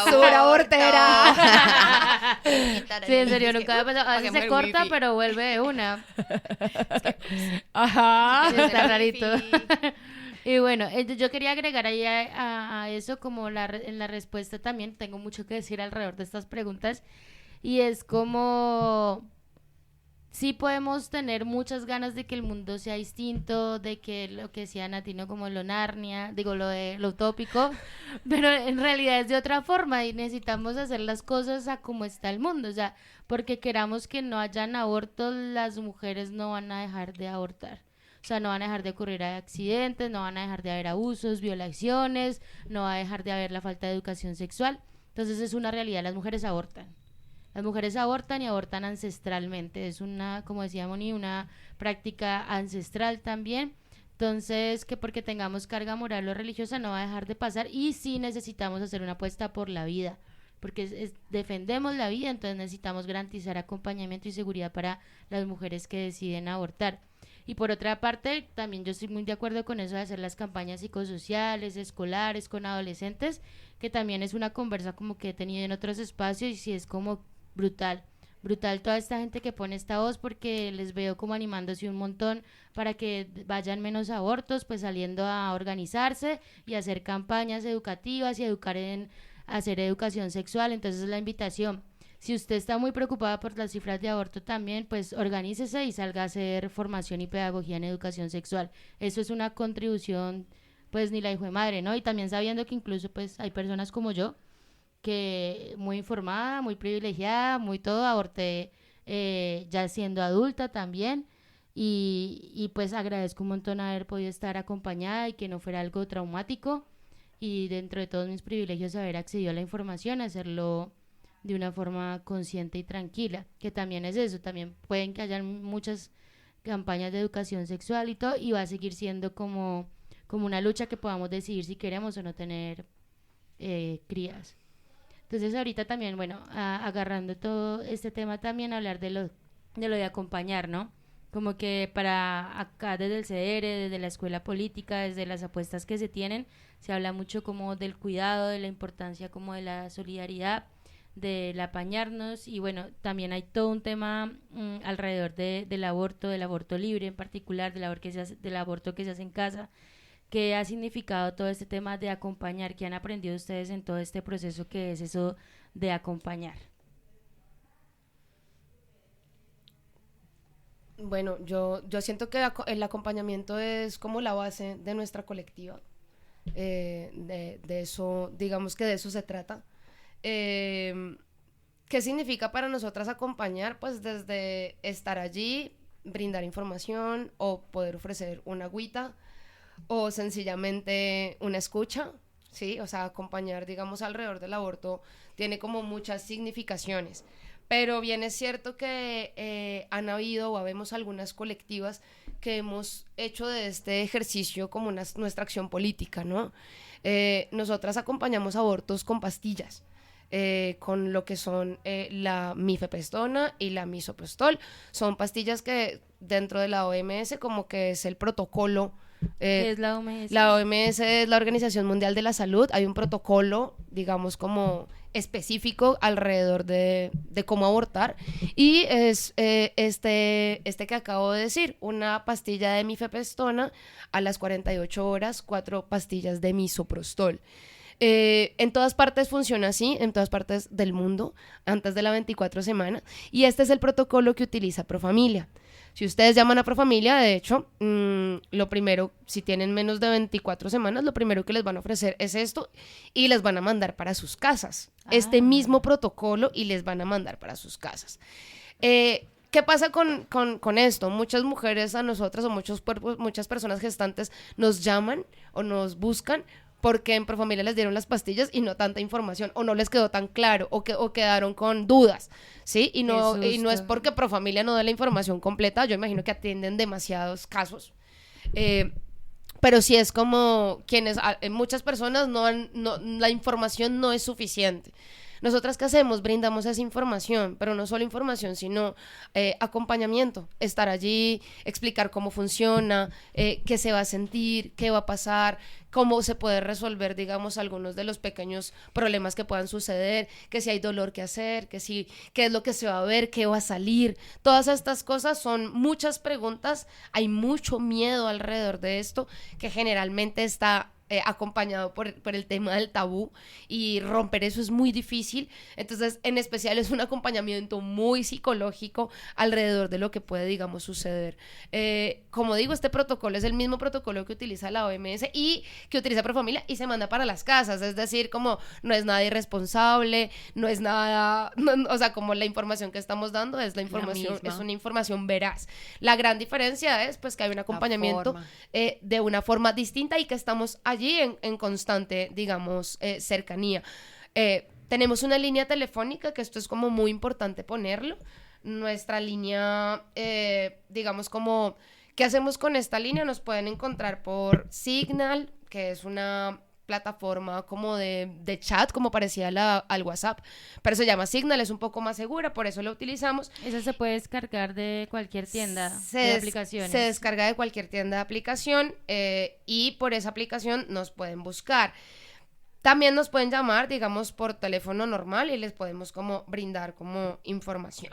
Censura abortera. Sí, en serio, nunca me ha pasado. A veces se corta, pero vuelve de una. Ajá. Sí, está rarito. Y bueno, yo quería agregar ahí a eso, como en la respuesta también, tengo mucho que decir alrededor de estas preguntas, y es como sí podemos tener muchas ganas de que el mundo sea distinto, de que lo que decía Natino como lo Narnia, digo lo utópico, pero en realidad es de otra forma y necesitamos hacer las cosas a como está el mundo, o sea, porque queramos que no hayan abortos, las mujeres no van a dejar de abortar. O sea, no van a dejar de ocurrir accidentes, no van a dejar de haber abusos, violaciones, no va a dejar de haber la falta de educación sexual. Entonces es una realidad, las mujeres abortan. Las mujeres abortan y abortan ancestralmente. Es una, como decía Moni, una práctica ancestral también. Entonces, que porque tengamos carga moral o religiosa no va a dejar de pasar, y sí necesitamos hacer una apuesta por la vida, porque defendemos la vida, entonces necesitamos garantizar acompañamiento y seguridad para las mujeres que deciden abortar. Y por otra parte, también yo estoy muy de acuerdo con eso de hacer las campañas psicosociales, escolares, con adolescentes, que también es una conversa como que he tenido en otros espacios, y sí es como brutal toda esta gente que pone esta voz, porque les veo como animándose un montón para que vayan menos abortos, pues saliendo a organizarse y hacer campañas educativas y hacer educación sexual. Entonces la invitación, si usted está muy preocupada por las cifras de aborto también, pues organícese y salga a hacer formación y pedagogía en educación sexual. Eso es una contribución, pues ni la hijo de madre, ¿no? Y también sabiendo que incluso pues hay personas como yo, que muy informada, muy privilegiada, muy todo, aborté ya siendo adulta también, y pues agradezco un montón haber podido estar acompañada y que no fuera algo traumático, y dentro de todos mis privilegios haber accedido a la información, hacerlo de una forma consciente y tranquila, que también es eso, también pueden que hayan muchas campañas de educación sexual y todo, y va a seguir siendo como una lucha que podamos decidir si queremos o no tener crías. Entonces ahorita también, bueno, agarrando todo este tema también, hablar de lo de acompañar, ¿no? Como que para acá desde el CDR, desde la escuela política, desde las apuestas que se tienen, se habla mucho como del cuidado, de la importancia como de la solidaridad, del apañarnos, y bueno, también hay todo un tema alrededor del aborto libre en particular, del aborto que se hace en casa. ¿Qué ha significado todo este tema de acompañar? ¿Qué han aprendido ustedes en todo este proceso que es eso de acompañar? Bueno, yo siento que el acompañamiento es como la base de nuestra colectiva. De eso, digamos que de eso se trata. ¿Qué significa para nosotras acompañar? Pues desde estar allí, brindar información o poder ofrecer una agüita o sencillamente una escucha, ¿sí? O sea, acompañar, digamos, alrededor del aborto tiene como muchas significaciones. Pero bien es cierto que han habido o habemos algunas colectivas que hemos hecho de este ejercicio como nuestra acción política, ¿no? Nosotras acompañamos abortos con pastillas, con lo que son la mifepristona y la misoprostol. Son pastillas que dentro de la OMS como que es el protocolo. ¿Qué es la OMS? La OMS es la Organización Mundial de la Salud. Hay un protocolo, digamos, como específico alrededor de cómo abortar, y es este que acabo de decir, una pastilla de mifepristona a las 48 horas, 4 pastillas de misoprostol. En todas partes funciona así, en todas partes del mundo, antes de la 24 semana, y este es el protocolo que utiliza Profamilia. Si ustedes llaman a Profamilia, de hecho, lo primero, si tienen menos de 24 semanas, lo primero que les van a ofrecer es esto, y les van a mandar para sus casas, este mismo protocolo, y les van a mandar para sus casas. ¿Qué pasa con esto? Muchas mujeres a nosotras o muchas personas gestantes nos llaman o nos buscan porque en Profamilia les dieron las pastillas y no tanta información, o no les quedó tan claro, o quedaron con dudas, ¿sí? Y no es porque Profamilia no dé la información completa, yo imagino que atienden demasiados casos, pero sí es como muchas personas la información no es suficiente. Nosotras, ¿qué hacemos? Brindamos esa información, pero no solo información, sino acompañamiento, estar allí, explicar cómo funciona, qué se va a sentir, qué va a pasar, cómo se puede resolver, digamos, algunos de los pequeños problemas que puedan suceder, que si hay dolor, qué hacer, qué es lo que se va a ver, qué va a salir. Todas estas cosas son muchas preguntas, hay mucho miedo alrededor de esto, que generalmente está acompañado por el tema del tabú, y romper eso es muy difícil. Entonces, en especial es un acompañamiento muy psicológico alrededor de lo que puede, digamos, suceder. Como digo, este protocolo es el mismo protocolo que utiliza la OMS y que utiliza Profamilia, y se manda para las casas, es decir, como no es nada irresponsable, no es nada, o sea, como la información que estamos dando es la información, es una información veraz. La gran diferencia es pues que hay un acompañamiento de una forma distinta, y que estamos allí en constante, digamos, cercanía. Tenemos una línea telefónica, que esto es como muy importante ponerlo. Nuestra línea, digamos, como, ¿qué hacemos con esta línea? Nos pueden encontrar por Signal, que es una plataforma como de chat, como parecía al WhatsApp, pero se llama Signal, es un poco más segura, por eso lo utilizamos. Eso se puede descargar de cualquier tienda de aplicaciones. Se descarga de cualquier tienda de aplicación, y por esa aplicación nos pueden buscar. También nos pueden llamar, digamos, por teléfono normal, y les podemos como brindar como información.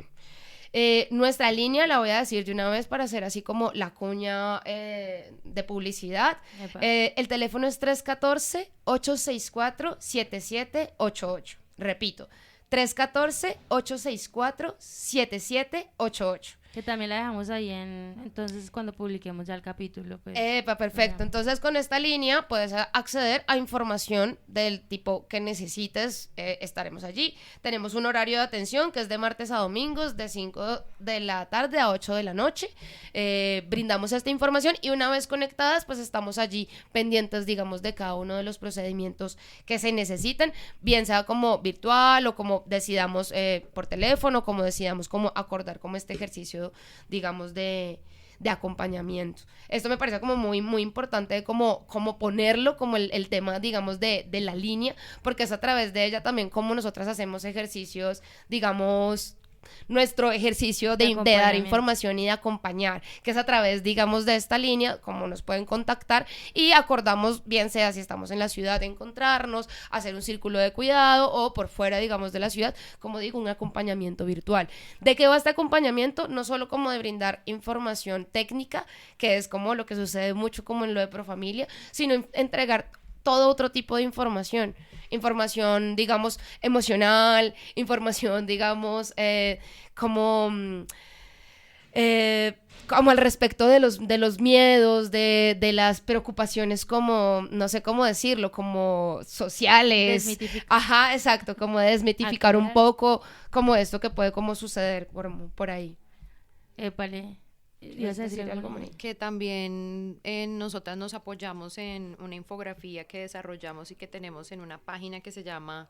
Nuestra línea, la voy a decir de una vez para hacer así como la cuña de publicidad. El teléfono es 314-864-7788. Repito, 314-864-7788. Que también la dejamos ahí entonces cuando publiquemos ya el capítulo. Pues, perfecto. Ya. Entonces con esta línea puedes acceder a información del tipo que necesites, estaremos allí. Tenemos un horario de atención que es de martes a domingos, de 5 de la tarde a 8 de la noche. Brindamos esta información, y una vez conectadas pues estamos allí pendientes, digamos, de cada uno de los procedimientos que se necesiten, bien sea como virtual o como decidamos por teléfono, como decidamos como acordar como este ejercicio, digamos, de acompañamiento. Esto me parece como muy, muy importante como ponerlo como el tema, digamos, de la línea, porque es a través de ella también como nosotras hacemos ejercicios, digamos, nuestro ejercicio de dar información y de acompañar, que es a través, digamos, de esta línea, como nos pueden contactar, y acordamos, bien sea si estamos en la ciudad, de encontrarnos, hacer un círculo de cuidado, o por fuera, digamos, de la ciudad, como digo, un acompañamiento virtual. ¿De qué va este acompañamiento? No solo como de brindar información técnica, que es como lo que sucede mucho como en lo de Profamilia, sino entregar todo otro tipo de información, digamos, emocional, información, digamos, como como al respecto de los miedos, de las preocupaciones como, no sé cómo decirlo, como sociales. Ajá, exacto, como desmitificar un poco como esto que puede como suceder por ahí. Vale. ¿Ibas a decir algo, Moni? Que también nosotras nos apoyamos en una infografía que desarrollamos y que tenemos en una página que se llama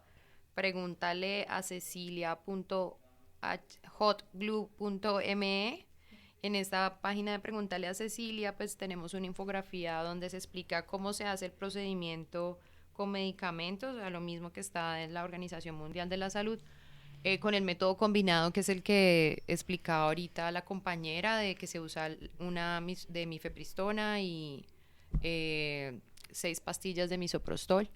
preguntaleacecilia.hotglue.me. En esta página de Preguntale a Cecilia, pues tenemos una infografía donde se explica cómo se hace el procedimiento con medicamentos, a lo mismo que está en la Organización Mundial de la Salud, con el método combinado, que es el que explicaba ahorita la compañera, de que se usa una de mifepristona y 6 pastillas de misoprostol.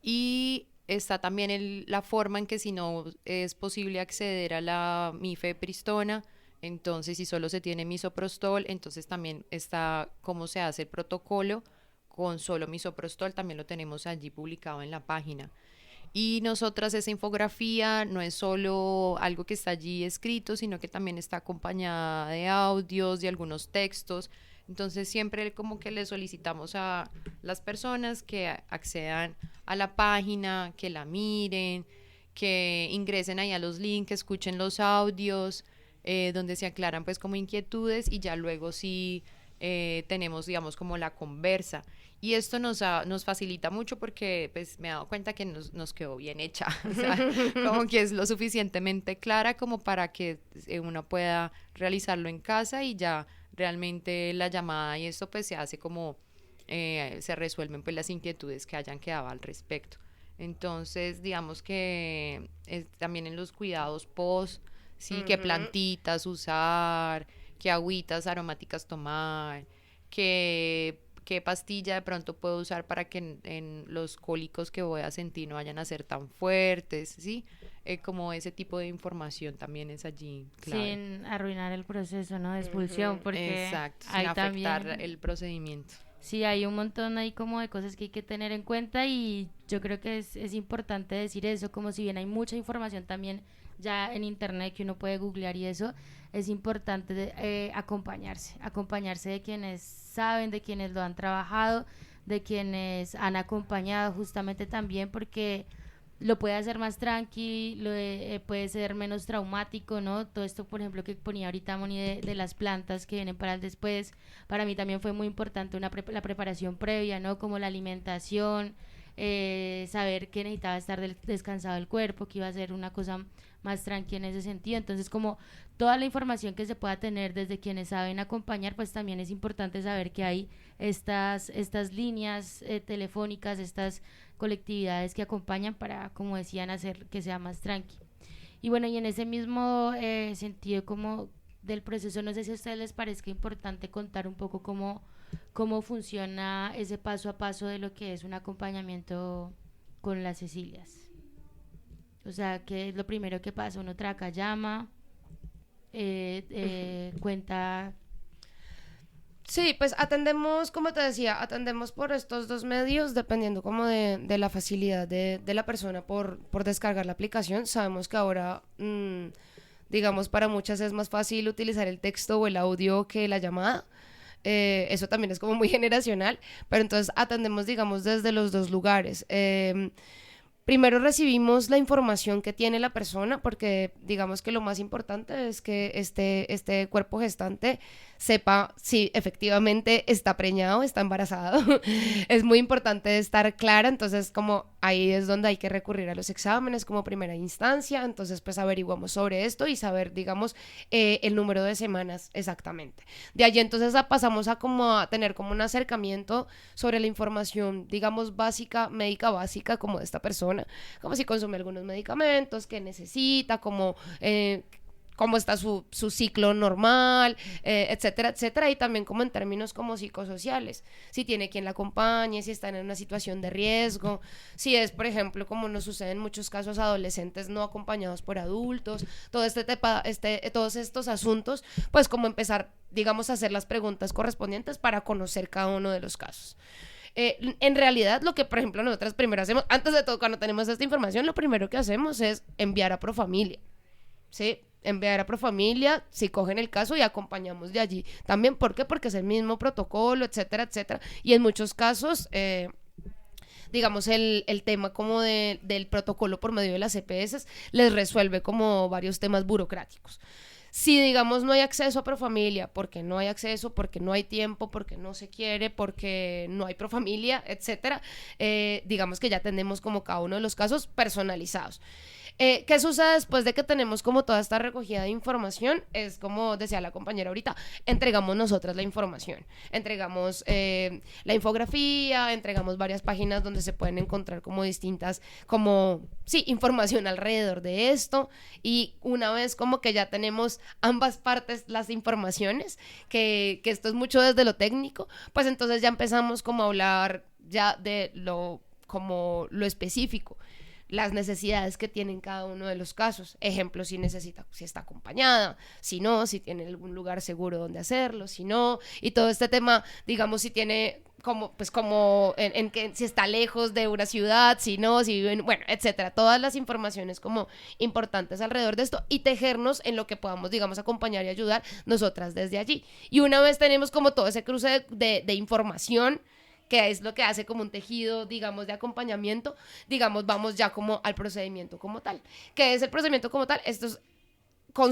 Y está también la forma en que, si no es posible acceder a la mifepristona, entonces si solo se tiene misoprostol, entonces también está cómo se hace el protocolo con solo misoprostol, también lo tenemos allí publicado en la página. Y nosotras, esa infografía no es solo algo que está allí escrito, sino que también está acompañada de audios, de algunos textos. Entonces siempre como que le solicitamos a las personas que accedan a la página, que la miren, que ingresen ahí a los links, que escuchen los audios, donde se aclaran pues como inquietudes, y ya luego sí tenemos, digamos, como la conversa. Y esto nos facilita mucho porque pues me he dado cuenta que nos quedó bien hecha, o sea, como que es lo suficientemente clara como para que uno pueda realizarlo en casa, y ya realmente la llamada y esto pues se hace como, se resuelven pues las inquietudes que hayan quedado al respecto. Entonces digamos que también en los cuidados post, sí, qué plantitas usar, qué agüitas aromáticas tomar, qué pastilla de pronto puedo usar para que en los cólicos que voy a sentir no vayan a ser tan fuertes, ¿sí? Como ese tipo de información también es allí clave. Sin arruinar el proceso, ¿no? De expulsión, porque exacto, sin hay afectar también el procedimiento. Sí, hay un montón ahí como de cosas que hay que tener en cuenta, y yo creo que es importante decir eso, como si bien hay mucha información también ya en internet que uno puede googlear y eso, es importante acompañarse de quienes saben, de quienes lo han trabajado, de quienes han acompañado justamente también, porque lo puede hacer más tranquilo, puede ser menos traumático, ¿no? Todo esto, por ejemplo, que ponía ahorita Moni de las plantas que vienen para el después, para mí también fue muy importante la preparación previa, ¿no? Como la alimentación, saber que necesitaba estar descansado el cuerpo, que iba a ser una cosa más tranquila en ese sentido. Entonces, como toda la información que se pueda tener desde quienes saben acompañar, pues también es importante saber que hay estas líneas telefónicas, estas colectividades que acompañan para, como decían, hacer que sea más tranqui. Y bueno, y en ese mismo sentido como del proceso, no sé si a ustedes les parezca importante contar un poco cómo funciona ese paso a paso de lo que es un acompañamiento con las Cecilias. O sea, ¿qué es lo primero que pasa? Uno traca, llama, cuenta. Sí, pues atendemos, como te decía, atendemos por estos dos medios, dependiendo como de la facilidad de la persona por descargar la aplicación. Sabemos que ahora, digamos, para muchas es más fácil utilizar el texto o el audio que la llamada. Eso también es como muy generacional, pero entonces atendemos, digamos, desde los dos lugares. Primero recibimos la información que tiene la persona, porque digamos que lo más importante es que este cuerpo gestante sepa si efectivamente está preñado, está embarazado. Es muy importante estar clara, entonces como ahí es donde hay que recurrir a los exámenes como primera instancia. Entonces pues averiguamos sobre esto y saber, digamos, el número de semanas exactamente. De allí entonces pasamos a tener como un acercamiento sobre la información, digamos, básica, médica básica, como de esta persona, como si consume algunos medicamentos, qué necesita, cómo está su ciclo normal, etcétera, etcétera, y también como en términos como psicosociales, si tiene quien la acompañe, si están en una situación de riesgo, si es, por ejemplo, como nos sucede en muchos casos, adolescentes no acompañados por adultos, todos estos asuntos, pues como empezar, digamos, a hacer las preguntas correspondientes para conocer cada uno de los casos. En realidad, lo que, por ejemplo, nosotras primero hacemos, antes de todo, cuando tenemos esta información, lo primero que hacemos es enviar a Profamilia, ¿sí? enviar a Profamilia, si cogen el caso, y acompañamos de allí también. ¿Por qué? Porque es el mismo protocolo, etcétera, etcétera, y en muchos casos digamos, el tema como del protocolo por medio de las EPS les resuelve como varios temas burocráticos. Si, digamos, no hay acceso a Profamilia, porque no hay acceso, porque no hay tiempo, porque no se quiere, porque no hay Profamilia, etcétera, digamos que ya tenemos como cada uno de los casos personalizados. ¿Qué sucede después de que tenemos como toda esta recogida de información? Es como decía la compañera ahorita, entregamos nosotras la información, entregamos la infografía, entregamos varias páginas donde se pueden encontrar como distintas, como, sí, información alrededor de esto, y una vez como que ya tenemos ambas partes las informaciones, que esto es mucho desde lo técnico, pues entonces ya empezamos como a hablar ya de como lo específico, las necesidades que tienen cada uno de los casos. Ejemplo, si está acompañada, si no, si tiene algún lugar seguro donde hacerlo, si no, y todo este tema, digamos, si tiene como en que si está lejos de una ciudad, si no, si viven, bueno, etcétera, todas las informaciones como importantes alrededor de esto, y tejernos en lo que podamos, digamos, acompañar y ayudar nosotras desde allí. Y una vez tenemos como todo ese cruce de información, que es lo que hace como un tejido, digamos, de acompañamiento, digamos, vamos ya como al procedimiento como tal. ¿Qué es el procedimiento como tal? Esto es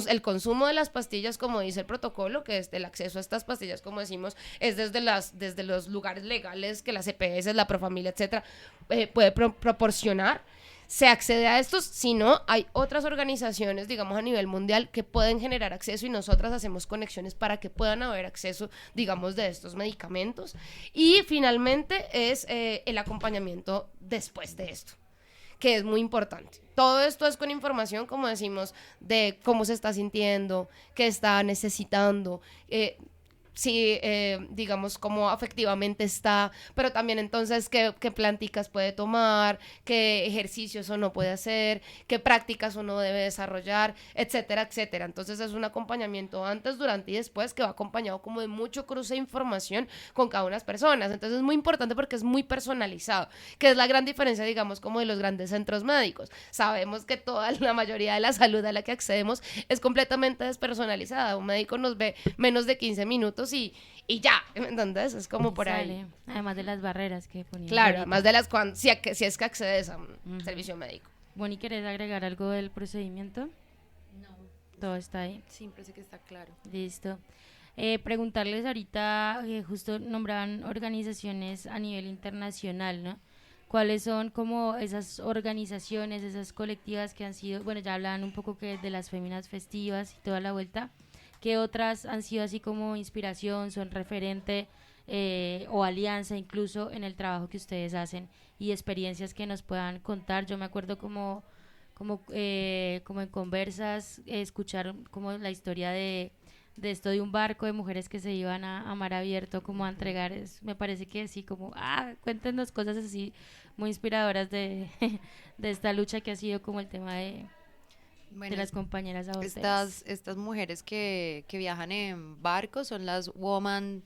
el consumo de las pastillas, como dice el protocolo, que es el acceso a estas pastillas, como decimos, es desde los lugares legales que las EPS, la Profamilia, etcétera, puede proporcionar. Se accede a estos, si no, hay otras organizaciones, digamos, a nivel mundial que pueden generar acceso, y nosotras hacemos conexiones para que puedan haber acceso, digamos, de estos medicamentos. Y finalmente es el acompañamiento después de esto, que es muy importante. Todo esto es con información, como decimos, de cómo se está sintiendo, qué está necesitando, si, digamos, cómo afectivamente está, pero también entonces qué planticas puede tomar, qué ejercicios o no puede hacer, qué prácticas o no debe desarrollar, etcétera, etcétera. Entonces es un acompañamiento antes, durante y después, que va acompañado como de mucho cruce de información con cada una de las personas. Entonces es muy importante porque es muy personalizado, que es la gran diferencia, digamos, como de los grandes centros médicos. Sabemos que la mayoría de la salud a la que accedemos es completamente despersonalizada. Un médico nos ve menos de 15 minutos y ya, ¿entendés? Es como por ahí. Además de las barreras que ponían. Claro, además de si es que accedes a un servicio médico. Bonnie, ¿querés agregar algo del procedimiento? No. Todo está ahí. Siempre sé que está claro. Listo. Preguntarles ahorita, justo nombraban organizaciones a nivel internacional, ¿no? ¿Cuáles son como esas organizaciones, esas colectivas que han sido, bueno, ya hablaban un poco que de las féminas festivas y toda la vuelta? ¿Qué otras han sido así como inspiración, son referente o alianza incluso en el trabajo que ustedes hacen, y experiencias que nos puedan contar? Yo me acuerdo como en conversas, escuchar como la historia de esto de un barco de mujeres que se iban a mar abierto como a entregar, me parece que sí, como, cuéntenos cosas así muy inspiradoras de esta lucha que ha sido como el tema de las compañeras aborteras. Estas mujeres que viajan en barcos son las Woman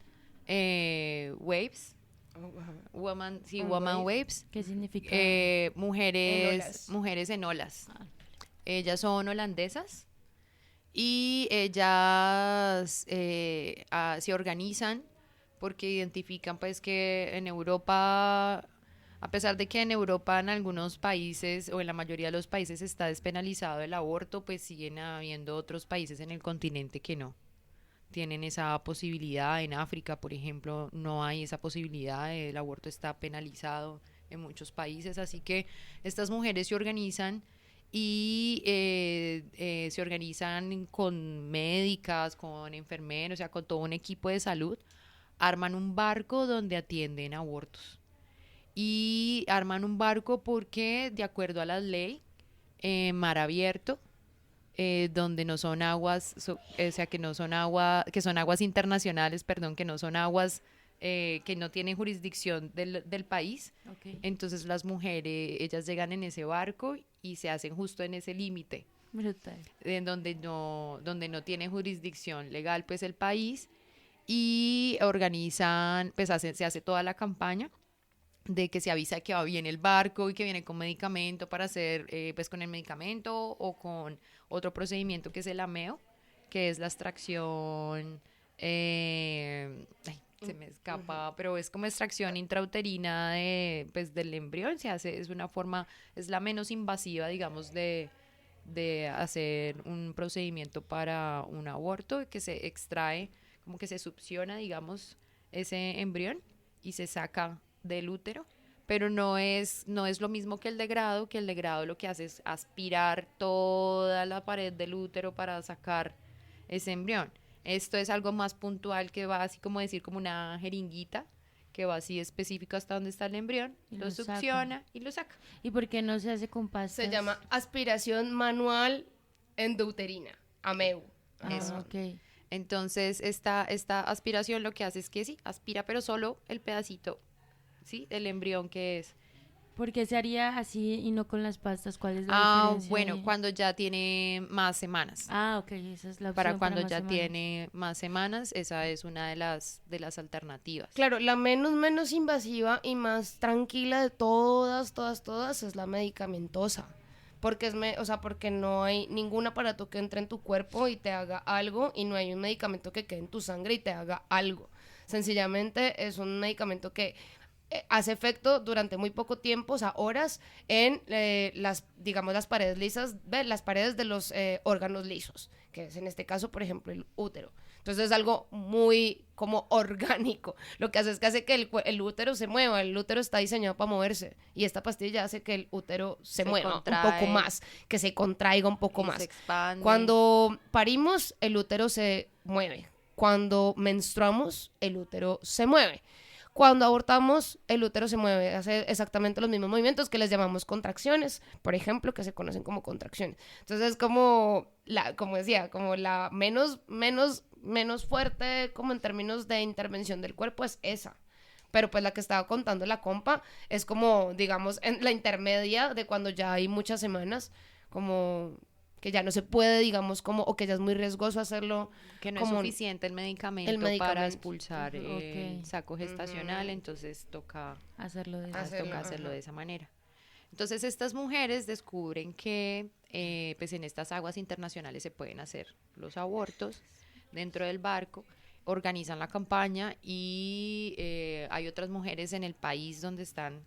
Waves. Woman Waves. ¿Qué significa? Mujeres en olas. Ellas son holandesas y ellas se organizan porque identifican pues que en Europa, a pesar de que en Europa en algunos países o en la mayoría de los países está despenalizado el aborto, pues siguen habiendo otros países en el continente que no tienen esa posibilidad. En África, por ejemplo, no hay esa posibilidad, el aborto está penalizado en muchos países, así que estas mujeres se organizan y se organizan con médicas, con enfermeros, o sea, con todo un equipo de salud, arman un barco donde atienden abortos. Y arman un barco porque, de acuerdo a la ley, mar abierto, donde no son aguas, o sea, que son aguas internacionales, perdón, que no son aguas que no tienen jurisdicción del país. Okay. Entonces las mujeres, ellas llegan en ese barco y se hacen justo en ese límite, en donde no tiene jurisdicción legal pues el país, y organizan, pues se hace toda la campaña de que se avisa que va bien el barco y que viene con medicamento para hacer, pues con el medicamento o con otro procedimiento que es el ameo, que es la extracción, se me escapa, pero es como extracción intrauterina pues del embrión, se hace, es una forma, es la menos invasiva, digamos, de hacer un procedimiento para un aborto, que se extrae, como que se succiona, digamos, ese embrión y se saca del útero, pero no es lo mismo que el degrado, lo que hace es aspirar toda la pared del útero para sacar ese embrión. Esto es algo más puntual que va así como decir como una jeringuita, que va así específico hasta donde está el embrión, Y lo lo succiona saca. y lo saca. ¿Y por qué no se hace con pastas? Se llama aspiración manual endouterina, AMEU. Eso. Ok. Entonces, esta aspiración lo que hace es que sí, aspira, pero solo el pedacito, ¿sí? Del embrión que es. ¿Por qué se haría así y no con las pastas? ¿Cuál es la diferencia? Bueno, ahí? cuando ya tiene más semanas. Ok, esa es la opción Para cuando más ya semanas. tiene más semanas, esa es una de las alternativas. Claro, la menos invasiva y más tranquila de todas es la medicamentosa. Porque porque no hay ningún aparato que entre en tu cuerpo y te haga algo, y no hay un medicamento que quede en tu sangre y te haga algo. Sencillamente es un medicamento que hace efecto durante muy poco tiempo, o sea, horas, en las paredes lisas, las paredes de los órganos lisos, que es en este caso, por ejemplo, el útero. Entonces es algo muy como orgánico. Lo que hace que el útero se mueva. El útero está diseñado para moverse. Y esta pastilla hace que el útero se mueva contrae, un poco más, que se contraiga un poco más. Se expande. Cuando parimos, el útero se mueve. Cuando menstruamos, el útero se mueve. Cuando abortamos, el útero se mueve, hace exactamente los mismos movimientos que les llamamos contracciones, por ejemplo, que se conocen como contracciones. Entonces es como la menos fuerte como en términos de intervención del cuerpo es esa. Pero pues la que estaba contando la compa es como, digamos, en la intermedia de cuando ya hay muchas semanas, como que ya no se puede, digamos, o que ya es muy riesgoso hacerlo. Que no como es suficiente el medicamento para expulsar el saco gestacional, entonces toca hacerlo de esa manera. Entonces estas mujeres descubren que pues en estas aguas internacionales se pueden hacer los abortos dentro del barco, organizan la campaña y hay otras mujeres en el país donde están,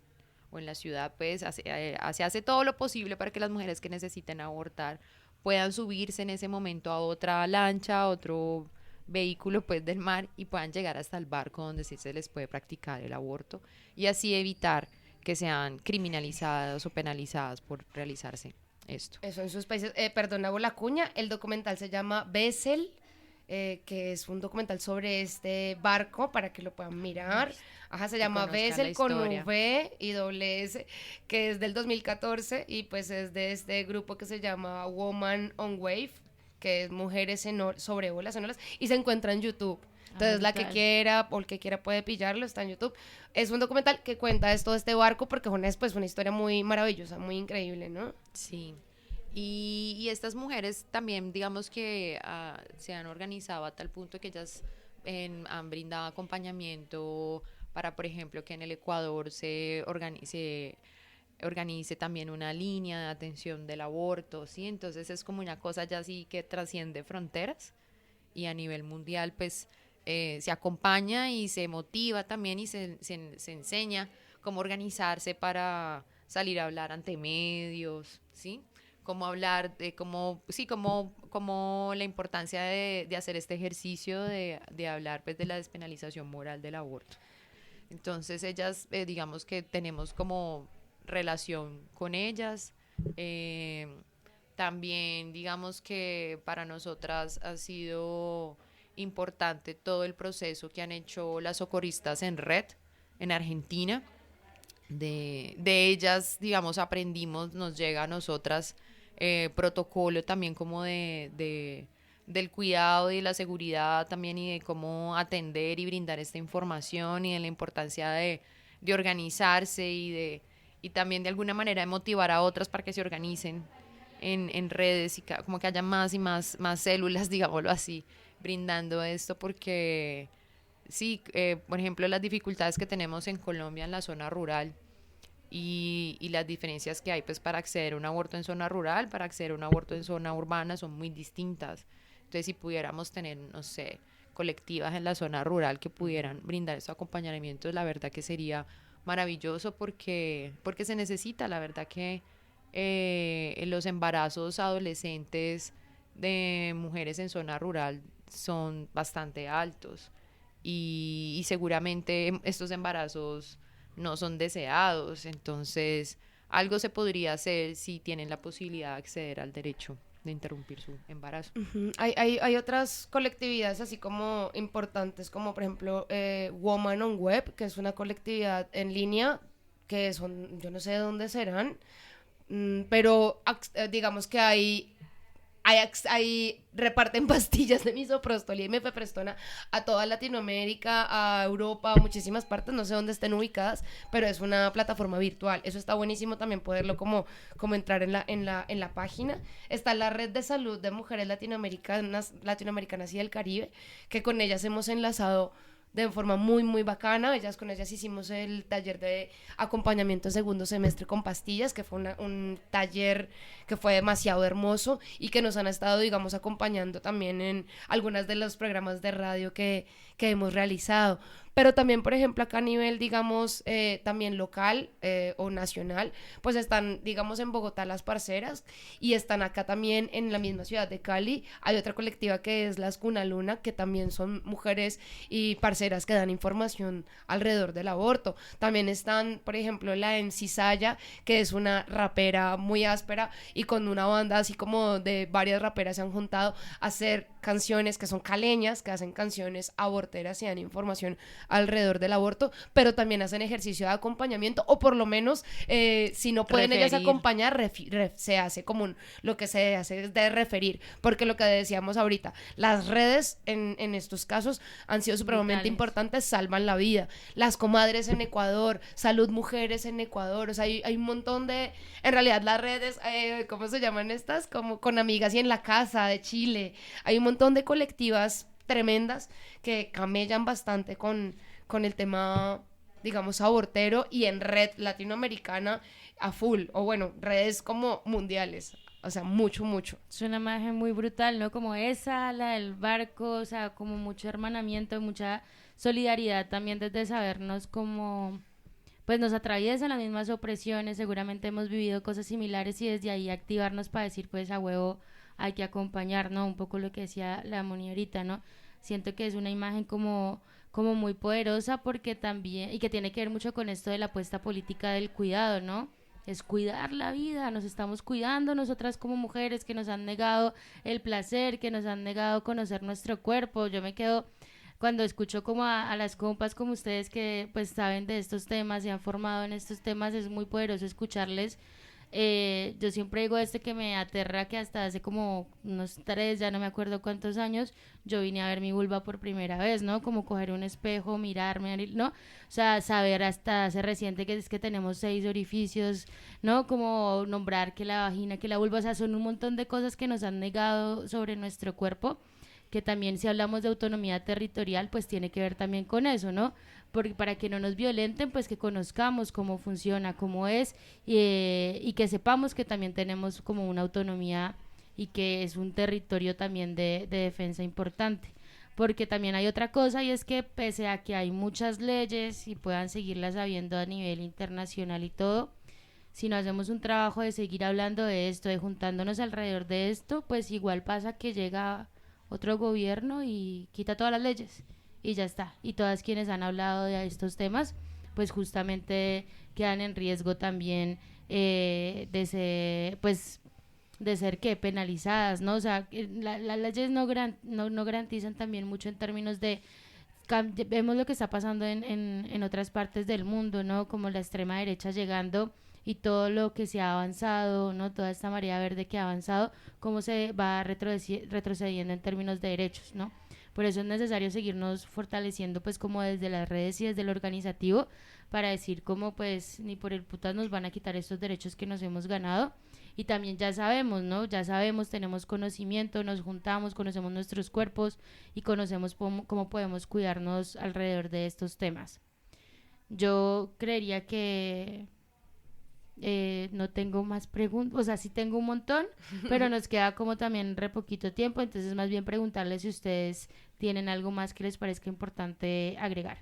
o en la ciudad, pues se hace todo lo posible para que las mujeres que necesiten abortar puedan subirse en ese momento a otra lancha, a otro vehículo pues del mar y puedan llegar hasta el barco donde sí se les puede practicar el aborto y así evitar que sean criminalizadas o penalizadas por realizarse esto. Eso en sus países. Perdón, hago la cuña. El documental se llama Bessel, que es un documental sobre este barco para que lo puedan mirar. Se llama Bessel con V y doble S, que es del 2014 y pues es de este grupo que se llama Woman on Wave, que es Mujeres sobre olas, y se encuentra en YouTube. Entonces la que quiera o el que quiera puede pillarlo, está en YouTube. Es un documental que cuenta esto de este barco porque es pues una historia muy maravillosa, muy increíble, ¿no? Sí. Y estas mujeres también, digamos que se han organizado a tal punto que ellas han brindado acompañamiento para, por ejemplo, que en el Ecuador se organice también una línea de atención del aborto, ¿sí? Entonces es como una cosa ya así que trasciende fronteras y a nivel mundial, pues, se acompaña y se motiva también y se enseña cómo organizarse para salir a hablar ante medios, ¿sí? Cómo hablar de cómo la importancia de hacer este ejercicio de hablar pues de la despenalización moral del aborto. Entonces ellas, digamos que tenemos como relación con ellas. También digamos que para nosotras ha sido importante todo el proceso que han hecho las socorristas en red en Argentina. De ellas, digamos, aprendimos, nos llega a nosotras protocolo también como del cuidado y de la seguridad también y de cómo atender y brindar esta información y de la importancia de organizarse y también de alguna manera de motivar a otras para que se organicen en redes y como que haya más y más células, digámoslo así, brindando esto porque sí, por ejemplo, las dificultades que tenemos en Colombia en la zona rural y las diferencias que hay pues para acceder a un aborto en zona rural, para acceder a un aborto en zona urbana son muy distintas. Entonces, si pudiéramos tener, no sé, colectivas en la zona rural que pudieran brindar esos acompañamientos, la verdad que sería maravilloso porque se necesita, la verdad que los embarazos adolescentes de mujeres en zona rural son bastante altos y seguramente estos embarazos no son deseados, entonces algo se podría hacer si tienen la posibilidad de acceder al derecho de interrumpir su embarazo. Hay otras colectividades así como importantes, como por ejemplo Woman on Web, que es una colectividad en línea, que son, yo no sé de dónde serán, pero digamos que reparten pastillas de misoprostol y mifepristona a toda Latinoamérica, a Europa, a muchísimas partes, no sé dónde estén ubicadas, pero es una plataforma virtual. Eso está buenísimo también poderlo como entrar en la página. Está la Red de Salud de Mujeres Latinoamericanas y del Caribe, que con ellas hemos enlazado de forma muy, muy bacana. Con ellas hicimos el taller de acompañamiento segundo semestre con pastillas, que fue un taller que fue demasiado hermoso y que nos han estado, digamos, acompañando también en algunos de los programas de radio que hemos realizado. Pero también, por ejemplo, acá a nivel, digamos, también local o nacional, pues están, digamos, en Bogotá las parceras y están acá también en la misma ciudad de Cali. Hay otra colectiva que es las Cunaluna, que también son mujeres y parceras que dan información alrededor del aborto. También están, por ejemplo, la Encisaya, que es una rapera muy áspera y con una banda así como de varias raperas se han juntado a hacer canciones que son caleñas, que hacen canciones aborteras y dan información alrededor del aborto, pero también hacen ejercicio de acompañamiento, o por lo menos si no pueden ellas acompañar, se hace común, lo que se hace es de referir, porque lo que decíamos ahorita, las redes en estos casos han sido supremamente importantes, salvan la vida. Las comadres en Ecuador, Salud Mujeres en Ecuador, o sea, hay un montón de, en realidad las redes, ¿cómo se llaman estas? Como Con Amigas y en la Casa de Chile, hay un montón de colectivas tremendas que camellan bastante con el tema, digamos, abortero, y en red latinoamericana a full, o bueno, redes como mundiales, o sea, mucho. Es una imagen muy brutal, ¿no? Como esa, la del barco, o sea, como mucho hermanamiento, mucha solidaridad también desde sabernos como, pues nos atraviesan las mismas opresiones, seguramente hemos vivido cosas similares y desde ahí activarnos para decir, pues a huevo hay que acompañar, ¿no? Un poco lo que decía la Moni ahorita, ¿no? Siento que es una imagen como muy poderosa porque también, y que tiene que ver mucho con esto de la apuesta política del cuidado, ¿no? Es cuidar la vida, nos estamos cuidando nosotras como mujeres que nos han negado el placer, que nos han negado conocer nuestro cuerpo. Yo me quedo, cuando escucho como a las compas como ustedes que pues saben de estos temas, se han formado en estos temas, es muy poderoso escucharles. Yo siempre digo que me aterra que hasta hace como unos 3, ya no me acuerdo cuántos años, yo vine a ver mi vulva por primera vez, ¿no? Como coger un espejo, mirarme, ¿no? O sea, saber hasta hace reciente que es que tenemos 6 orificios, ¿no? Como nombrar que la vagina, que la vulva, o sea, son un montón de cosas que nos han negado sobre nuestro cuerpo, que también si hablamos de autonomía territorial, pues tiene que ver también con eso, ¿no? Porque para que no nos violenten, pues que conozcamos cómo funciona, cómo es, y que sepamos que también tenemos como una autonomía y que es un territorio también de defensa importante. Porque también hay otra cosa, y es que pese a que hay muchas leyes y puedan seguirlas habiendo a nivel internacional y todo, si no hacemos un trabajo de seguir hablando de esto, de juntándonos alrededor de esto, pues igual pasa que llega otro gobierno y quita todas las leyes y ya está, y todas quienes han hablado de estos temas pues justamente quedan en riesgo también de ser que penalizadas, ¿no? O sea, las leyes no garantizan también mucho en términos de vemos lo que está pasando en otras partes del mundo, ¿no? Como la extrema derecha llegando y todo lo que se ha avanzado, ¿no? Toda esta marea verde que ha avanzado, cómo se va retrocediendo en términos de derechos, ¿no? Por eso es necesario seguirnos fortaleciendo pues como desde las redes y desde lo organizativo para decir como pues ni por el putas nos van a quitar estos derechos que nos hemos ganado y también ya sabemos, ¿no? Ya sabemos, tenemos conocimiento, nos juntamos, conocemos nuestros cuerpos y conocemos cómo podemos cuidarnos alrededor de estos temas. Yo creería que no tengo más preguntas, o sea, sí tengo un montón, pero nos queda como también re poquito tiempo, entonces más bien preguntarles si ustedes tienen algo más que les parezca importante agregar.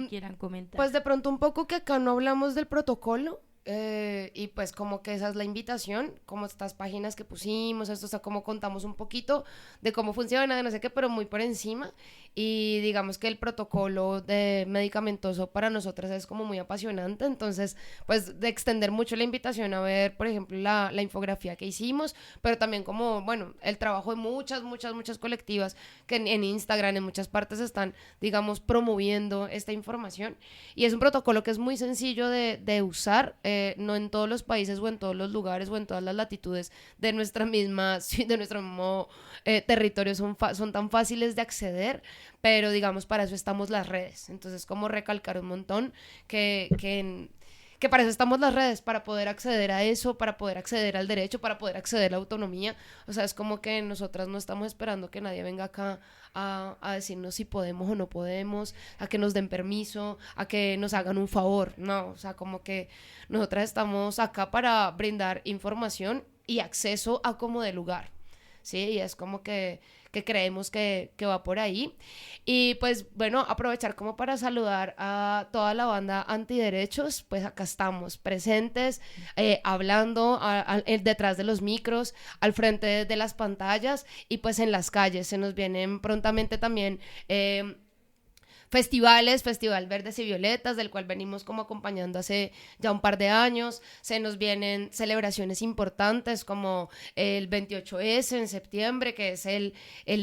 Quieran comentar. Pues de pronto un poco que acá no hablamos del protocolo, y pues como que esa es la invitación, como estas páginas que pusimos, esto, o sea, como contamos un poquito de cómo funciona, de no sé qué, pero muy por encima, y digamos que el protocolo de medicamentoso para nosotras es como muy apasionante, entonces pues de extender mucho la invitación a ver, por ejemplo, la infografía que hicimos, pero también como, bueno, el trabajo de muchas colectivas que en Instagram, en muchas partes están, digamos, promoviendo esta información, y es un protocolo que es muy sencillo de usar, no en todos los países o en todos los lugares o en todas las latitudes de nuestro mismo territorio son tan fáciles de acceder, pero digamos para eso estamos las redes, entonces como recalcar un montón que para eso estamos las redes, para poder acceder a eso, para poder acceder al derecho, para poder acceder a la autonomía, o sea, es como que nosotras no estamos esperando que nadie venga acá a decirnos si podemos o no podemos, a que nos den permiso, a que nos hagan un favor, no, o sea, como que nosotras estamos acá para brindar información y acceso a como de lugar, ¿sí? Y es como que creemos que va por ahí. Y pues bueno, aprovechar como para saludar a toda la banda antiderechos, pues acá estamos presentes, hablando detrás de los micros, al frente de las pantallas y pues en las calles. Se nos vienen prontamente también Festival Verdes y Violetas, del cual venimos como acompañando hace ya un par de años. Se nos vienen celebraciones importantes como el 28S en septiembre, que es el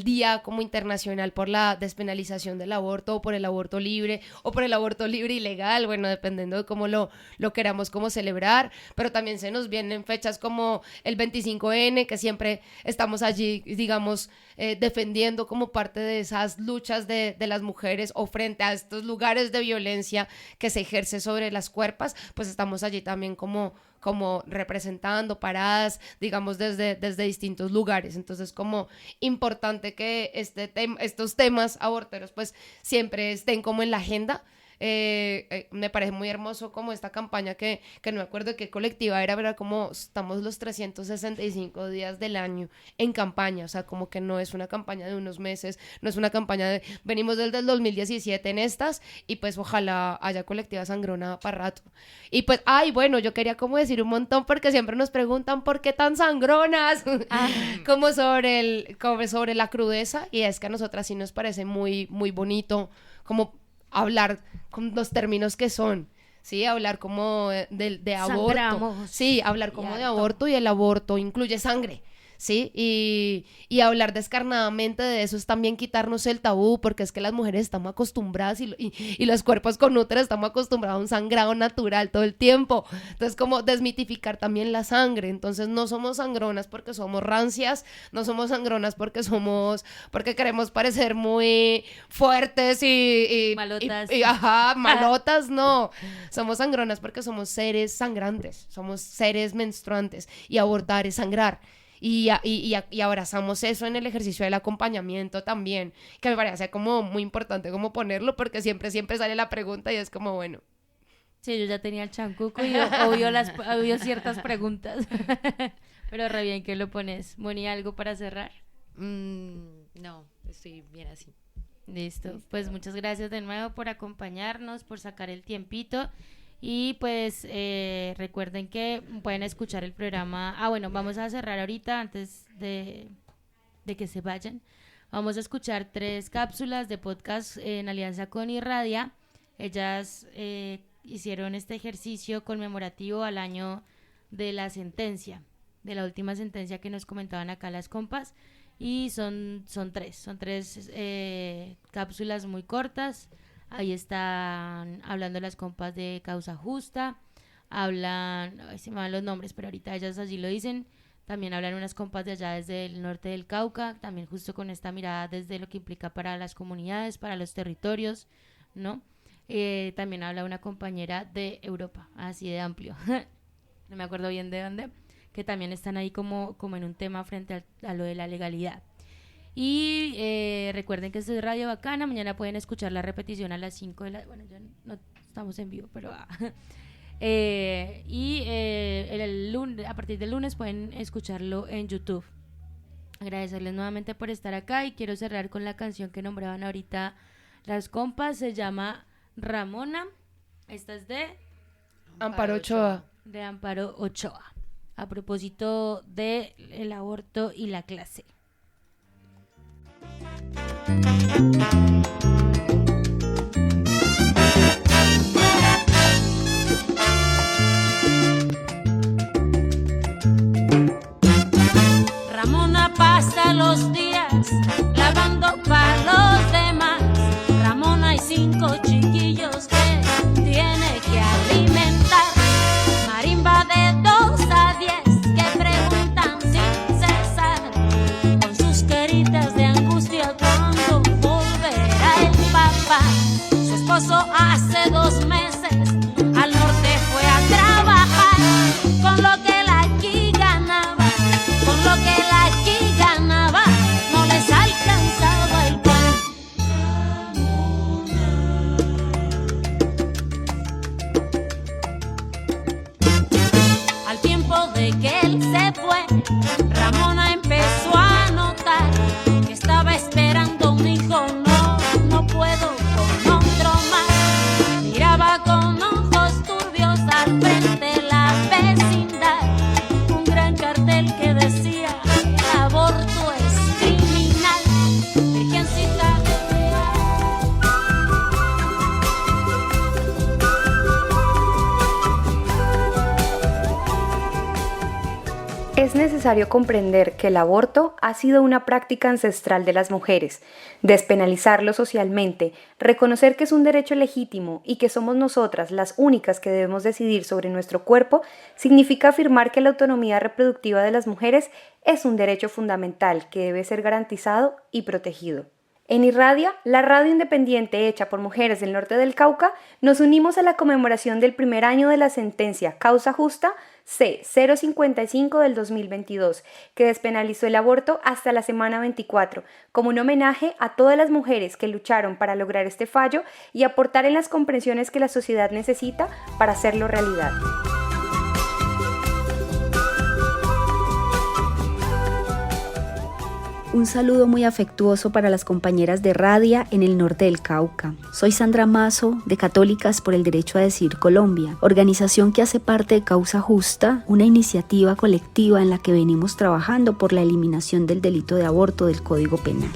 día como internacional por la despenalización del aborto, o por el aborto libre, o por el aborto libre ilegal, bueno, dependiendo de cómo lo queramos como celebrar, pero también se nos vienen fechas como el 25N, que siempre estamos allí, digamos, defendiendo como parte de esas luchas de las mujeres o frente a estos lugares de violencia que se ejerce sobre las cuerpas, pues estamos allí también como representando paradas, digamos, desde distintos lugares. Entonces, como importante que estos temas aborteros pues siempre estén como en la agenda. Me parece muy hermoso como esta campaña que no me acuerdo de qué colectiva era, ¿verdad? Como estamos los 365 días del año en campaña, o sea, como que no es una campaña de unos meses, no es una campaña venimos desde el 2017 en estas, y pues ojalá haya colectiva sangrona para rato. Y pues, bueno, yo quería como decir un montón porque siempre nos preguntan ¿por qué tan sangronas? como sobre la crudeza, y es que a nosotras sí nos parece muy, muy bonito como hablar con los términos que son, ¿sí? Hablar como de aborto. Sangramos. Sí, hablar como de aborto, y el aborto incluye sangre, ¿sí? Y hablar descarnadamente de eso es también quitarnos el tabú, porque es que las mujeres estamos acostumbradas y los cuerpos con útero estamos acostumbrados a un sangrado natural todo el tiempo. Entonces, como desmitificar también la sangre. Entonces, no somos sangronas porque somos rancias, no somos sangronas porque queremos parecer muy fuertes y malotas. Malotas, no. Somos sangronas porque somos seres sangrantes, somos seres menstruantes, y abortar es sangrar. Y abrazamos eso en el ejercicio del acompañamiento también, que me parece como muy importante como ponerlo, porque siempre sale la pregunta y es como, bueno. Sí, yo ya tenía el chancuco y obvio ciertas preguntas, pero re bien que lo pones. Moni, ¿algo para cerrar? No, estoy bien así. Listo, pues muchas gracias de nuevo por acompañarnos, por sacar el tiempito. Y pues recuerden que pueden escuchar el programa. Bueno, vamos a cerrar ahorita antes de que se vayan. Vamos a escuchar 3 cápsulas de podcast en alianza con Irradia. Ellas hicieron este ejercicio conmemorativo al año de la sentencia, de la última sentencia que nos comentaban acá las compas. Y son 3 cápsulas muy cortas. Ahí están hablando las compas de Causa Justa, hablan, se me van los nombres, pero ahorita ellas allí lo dicen. También hablan unas compas de allá desde el norte del Cauca, también justo con esta mirada desde lo que implica para las comunidades, para los territorios, ¿no? También habla una compañera de Europa, así de amplio. no me acuerdo bien de dónde, que también están ahí como en un tema frente a lo de la legalidad. Y recuerden que esto es Radio Bacana, mañana pueden escuchar la repetición a las 5 de la... Bueno, ya no estamos en vivo, pero... el lunes, a partir del lunes pueden escucharlo en YouTube. Agradecerles nuevamente por estar acá y quiero cerrar con la canción que nombraban ahorita las compas, se llama Ramona. Esta es de Amparo Ochoa. De Amparo Ochoa, a propósito del aborto y la clase. Ramona pasa los días lavando para los demás. Ramona hay 5 chiquillos que tiene que alimentar. Marimba de 2 a 10 que preguntan sin cesar, con sus caritas de angustia cuando volverá el papá. Su esposo hace 2 meses al norte fue a trabajar, con lo que él aquí ganaba, con lo que él aquí ganaba, no les alcanzaba el pan. Al tiempo de que él se fue, Ramona empezó a notar que estaba esperando un hijo. No puedo con otro más. Miraba con ojos turbios al frente la vecindad, un gran cartel que decía el aborto es criminal. Virgencita Es necesario comprender que el aborto ha sido una práctica ancestral de las mujeres, despenalizarlo socialmente, reconocer que es un derecho legítimo y que somos nosotras las únicas que debemos decidir sobre nuestro cuerpo, significa afirmar que la autonomía reproductiva de las mujeres es un derecho fundamental que debe ser garantizado y protegido. En Irradia, la radio independiente hecha por mujeres del norte del Cauca, nos unimos a la conmemoración del primer año de la sentencia Causa Justa C-055 del 2022, que despenalizó el aborto hasta la semana 24, como un homenaje a todas las mujeres que lucharon para lograr este fallo y aportar en las comprensiones que la sociedad necesita para hacerlo realidad. Un saludo muy afectuoso para las compañeras de Radia en el norte del Cauca. Soy Sandra Mazo, de Católicas por el Derecho a Decidir Colombia, organización que hace parte de Causa Justa, una iniciativa colectiva en la que venimos trabajando por la eliminación del delito de aborto del Código Penal.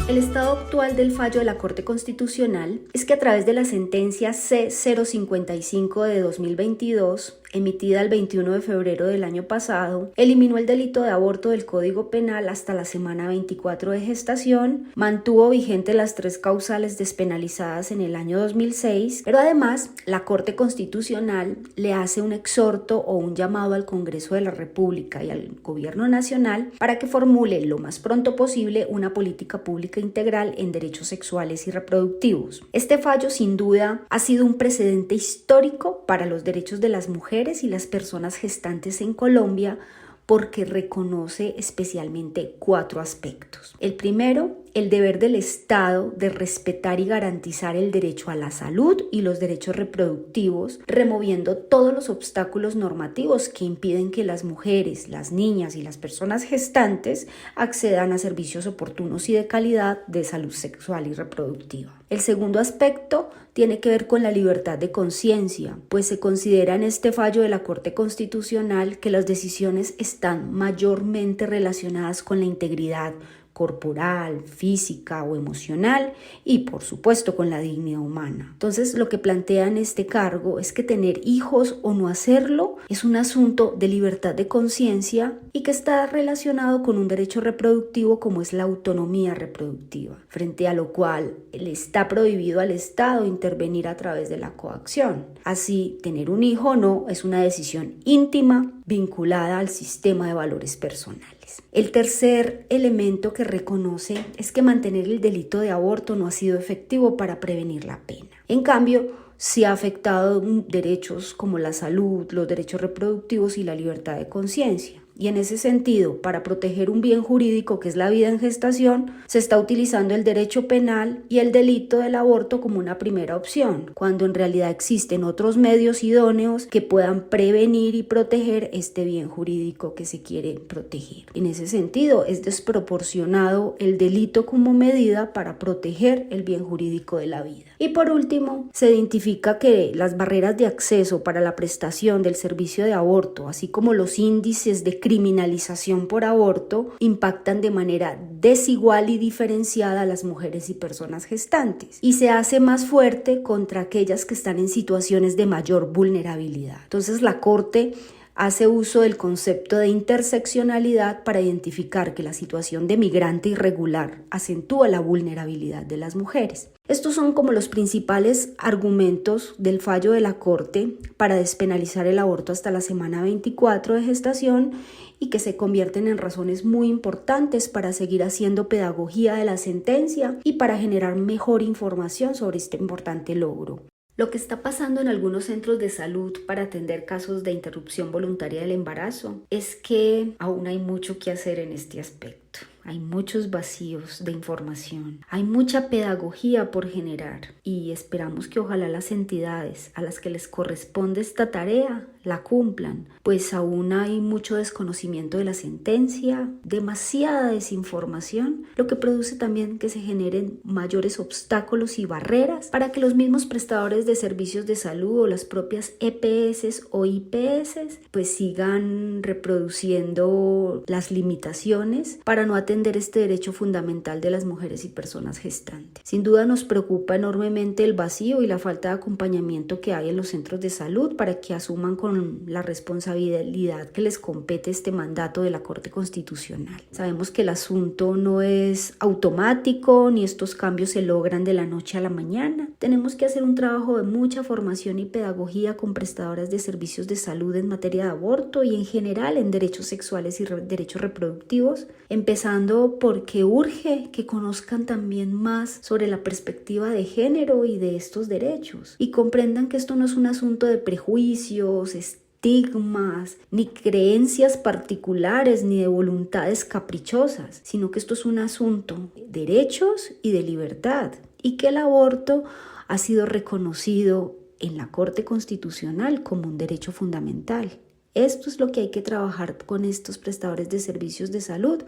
El estado actual del fallo de la Corte Constitucional es que a través de la sentencia C-055 de 2022, emitida el 21 de febrero del año pasado, eliminó el delito de aborto del Código Penal hasta la semana 24 de gestación, mantuvo vigente las 3 causales despenalizadas en el año 2006, pero además la Corte Constitucional le hace un exhorto o un llamado al Congreso de la República y al Gobierno Nacional para que formule lo más pronto posible una política pública integral en derechos sexuales y reproductivos. Este fallo sin duda ha sido un precedente histórico para los derechos de las mujeres y las personas gestantes en Colombia porque reconoce especialmente 4 aspectos. El primero, el deber del Estado de respetar y garantizar el derecho a la salud y los derechos reproductivos, removiendo todos los obstáculos normativos que impiden que las mujeres, las niñas y las personas gestantes accedan a servicios oportunos y de calidad de salud sexual y reproductiva. El segundo aspecto tiene que ver con la libertad de conciencia, pues se considera en este fallo de la Corte Constitucional que las decisiones están mayormente relacionadas con la integridad corporal, física o emocional y por supuesto con la dignidad humana. Entonces lo que plantea en este cargo es que tener hijos o no hacerlo es un asunto de libertad de conciencia y que está relacionado con un derecho reproductivo como es la autonomía reproductiva, frente a lo cual le está prohibido al Estado intervenir a través de la coacción. Así, tener un hijo o no es una decisión íntima vinculada al sistema de valores personales. sexuales. El tercer elemento que reconoce es que mantener el delito de aborto no ha sido efectivo para prevenir la pena. En cambio, sí ha afectado derechos como la salud, los derechos reproductivos y la libertad de conciencia. Y en ese sentido, para proteger un bien jurídico que es la vida en gestación, se está utilizando el derecho penal y el delito del aborto como una primera opción, cuando en realidad existen otros medios idóneos que puedan prevenir y proteger este bien jurídico que se quiere proteger. En ese sentido, es desproporcionado el delito como medida para proteger el bien jurídico de la vida. Y por último, se identifica que las barreras de acceso para la prestación del servicio de aborto, así como los índices de criminalización por aborto, impactan de manera desigual y diferenciada a las mujeres y personas gestantes y se hace más fuerte contra aquellas que están en situaciones de mayor vulnerabilidad. Entonces la Corte hace uso del concepto de interseccionalidad para identificar que la situación de migrante irregular acentúa la vulnerabilidad de las mujeres. Estos son como los principales argumentos del fallo de la Corte para despenalizar el aborto hasta la semana 24 de gestación y que se convierten en razones muy importantes para seguir haciendo pedagogía de la sentencia y para generar mejor información sobre este importante logro. Lo que está pasando en algunos centros de salud para atender casos de interrupción voluntaria del embarazo es que aún hay mucho que hacer en este aspecto. Hay muchos vacíos de información, hay mucha pedagogía por generar y esperamos que ojalá las entidades a las que les corresponde esta tarea la cumplan, pues aún hay mucho desconocimiento de la sentencia, demasiada desinformación, lo que produce también que se generen mayores obstáculos y barreras para que los mismos prestadores de servicios de salud o las propias EPS o IPS pues sigan reproduciendo las limitaciones para no atender este derecho fundamental de las mujeres y personas gestantes. Sin duda nos preocupa enormemente el vacío y la falta de acompañamiento que hay en los centros de salud para que asuman con la responsabilidad que les compete este mandato de la Corte Constitucional. Sabemos que el asunto no es automático ni estos cambios se logran de la noche a la mañana. Tenemos que hacer un trabajo de mucha formación y pedagogía con prestadoras de servicios de salud en materia de aborto y en general en derechos sexuales y derechos reproductivos, empezando porque urge que conozcan también más sobre la perspectiva de género y de estos derechos y comprendan que esto no es un asunto de prejuicios, estigmas, ni creencias particulares, ni de voluntades caprichosas, sino que esto es un asunto de derechos y de libertad y que el aborto ha sido reconocido en la Corte Constitucional como un derecho fundamental. Esto es lo que hay que trabajar con estos prestadores de servicios de salud,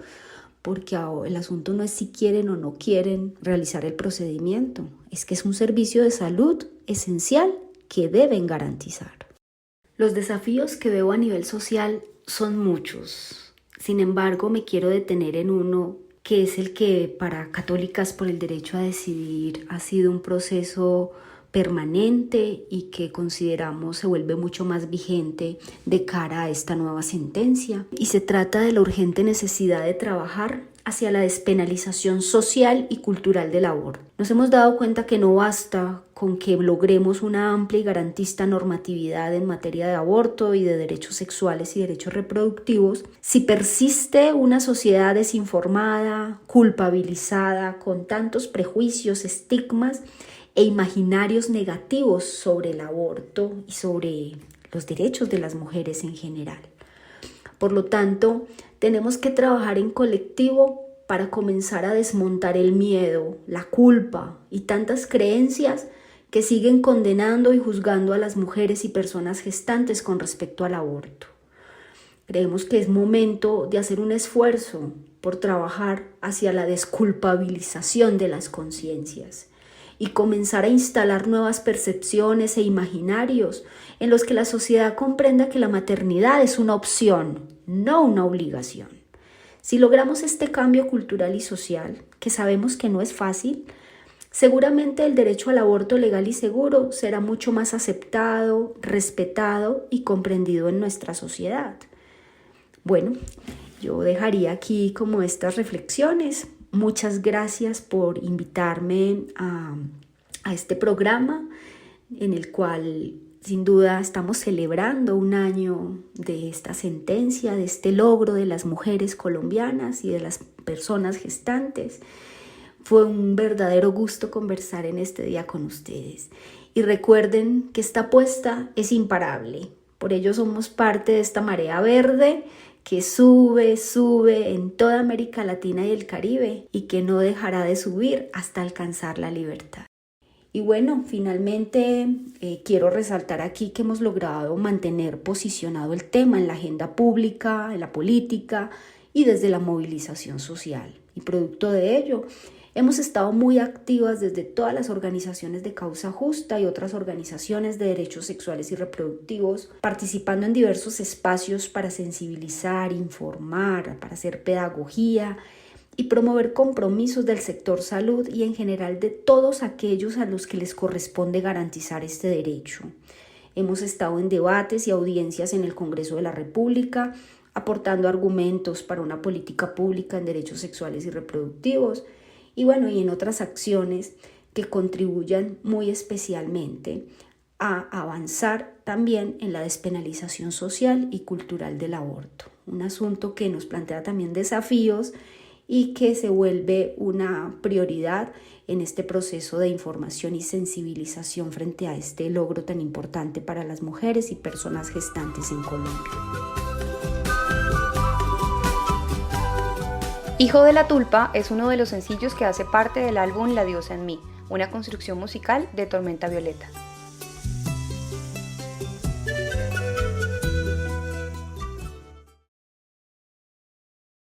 porque el asunto no es si quieren o no quieren realizar el procedimiento, es que es un servicio de salud esencial que deben garantizar. Los desafíos que veo a nivel social son muchos. Sin embargo, me quiero detener en uno que es el que para Católicas por el Derecho a Decidir ha sido un proceso permanente y que consideramos se vuelve mucho más vigente de cara a esta nueva sentencia. Y se trata de la urgente necesidad de trabajar hacia la despenalización social y cultural del aborto. Nos hemos dado cuenta que no basta con que logremos una amplia y garantista normatividad en materia de aborto y de derechos sexuales y derechos reproductivos si persiste una sociedad desinformada, culpabilizada, con tantos prejuicios, estigmas e imaginarios negativos sobre el aborto y sobre los derechos de las mujeres en general. Por lo tanto, tenemos que trabajar en colectivo para comenzar a desmontar el miedo, la culpa y tantas creencias que siguen condenando y juzgando a las mujeres y personas gestantes con respecto al aborto. Creemos que es momento de hacer un esfuerzo por trabajar hacia la desculpabilización de las conciencias y comenzar a instalar nuevas percepciones e imaginarios en los que la sociedad comprenda que la maternidad es una opción, no una obligación. Si logramos este cambio cultural y social, que sabemos que no es fácil, seguramente el derecho al aborto legal y seguro será mucho más aceptado, respetado y comprendido en nuestra sociedad. Bueno, yo dejaría aquí como estas reflexiones. Muchas gracias por invitarme a este programa en el cual sin duda estamos celebrando un año de esta sentencia, de este logro de las mujeres colombianas y de las personas gestantes. Fue un verdadero gusto conversar en este día con ustedes. Y recuerden que esta apuesta es imparable. Por ello somos parte de esta marea verde que sube en toda América Latina y el Caribe y que no dejará de subir hasta alcanzar la libertad. Y bueno, finalmente quiero resaltar aquí que hemos logrado mantener posicionado el tema en la agenda pública, en la política y desde la movilización social. Y producto de ello, hemos estado muy activas desde todas las organizaciones de causa justa y otras organizaciones de derechos sexuales y reproductivos, participando en diversos espacios para sensibilizar, informar, para hacer pedagogía y promover compromisos del sector salud y en general de todos aquellos a los que les corresponde garantizar este derecho. Hemos estado en debates y audiencias en el Congreso de la República, aportando argumentos para una política pública en derechos sexuales y reproductivos, y bueno, y en otras acciones que contribuyan muy especialmente a avanzar también en la despenalización social y cultural del aborto. Un asunto que nos plantea también desafíos y que se vuelve una prioridad en este proceso de información y sensibilización frente a este logro tan importante para las mujeres y personas gestantes en Colombia. Hijo de la Tulpa es uno de los sencillos que hace parte del álbum La Diosa en mí, una construcción musical de Tormenta Violeta.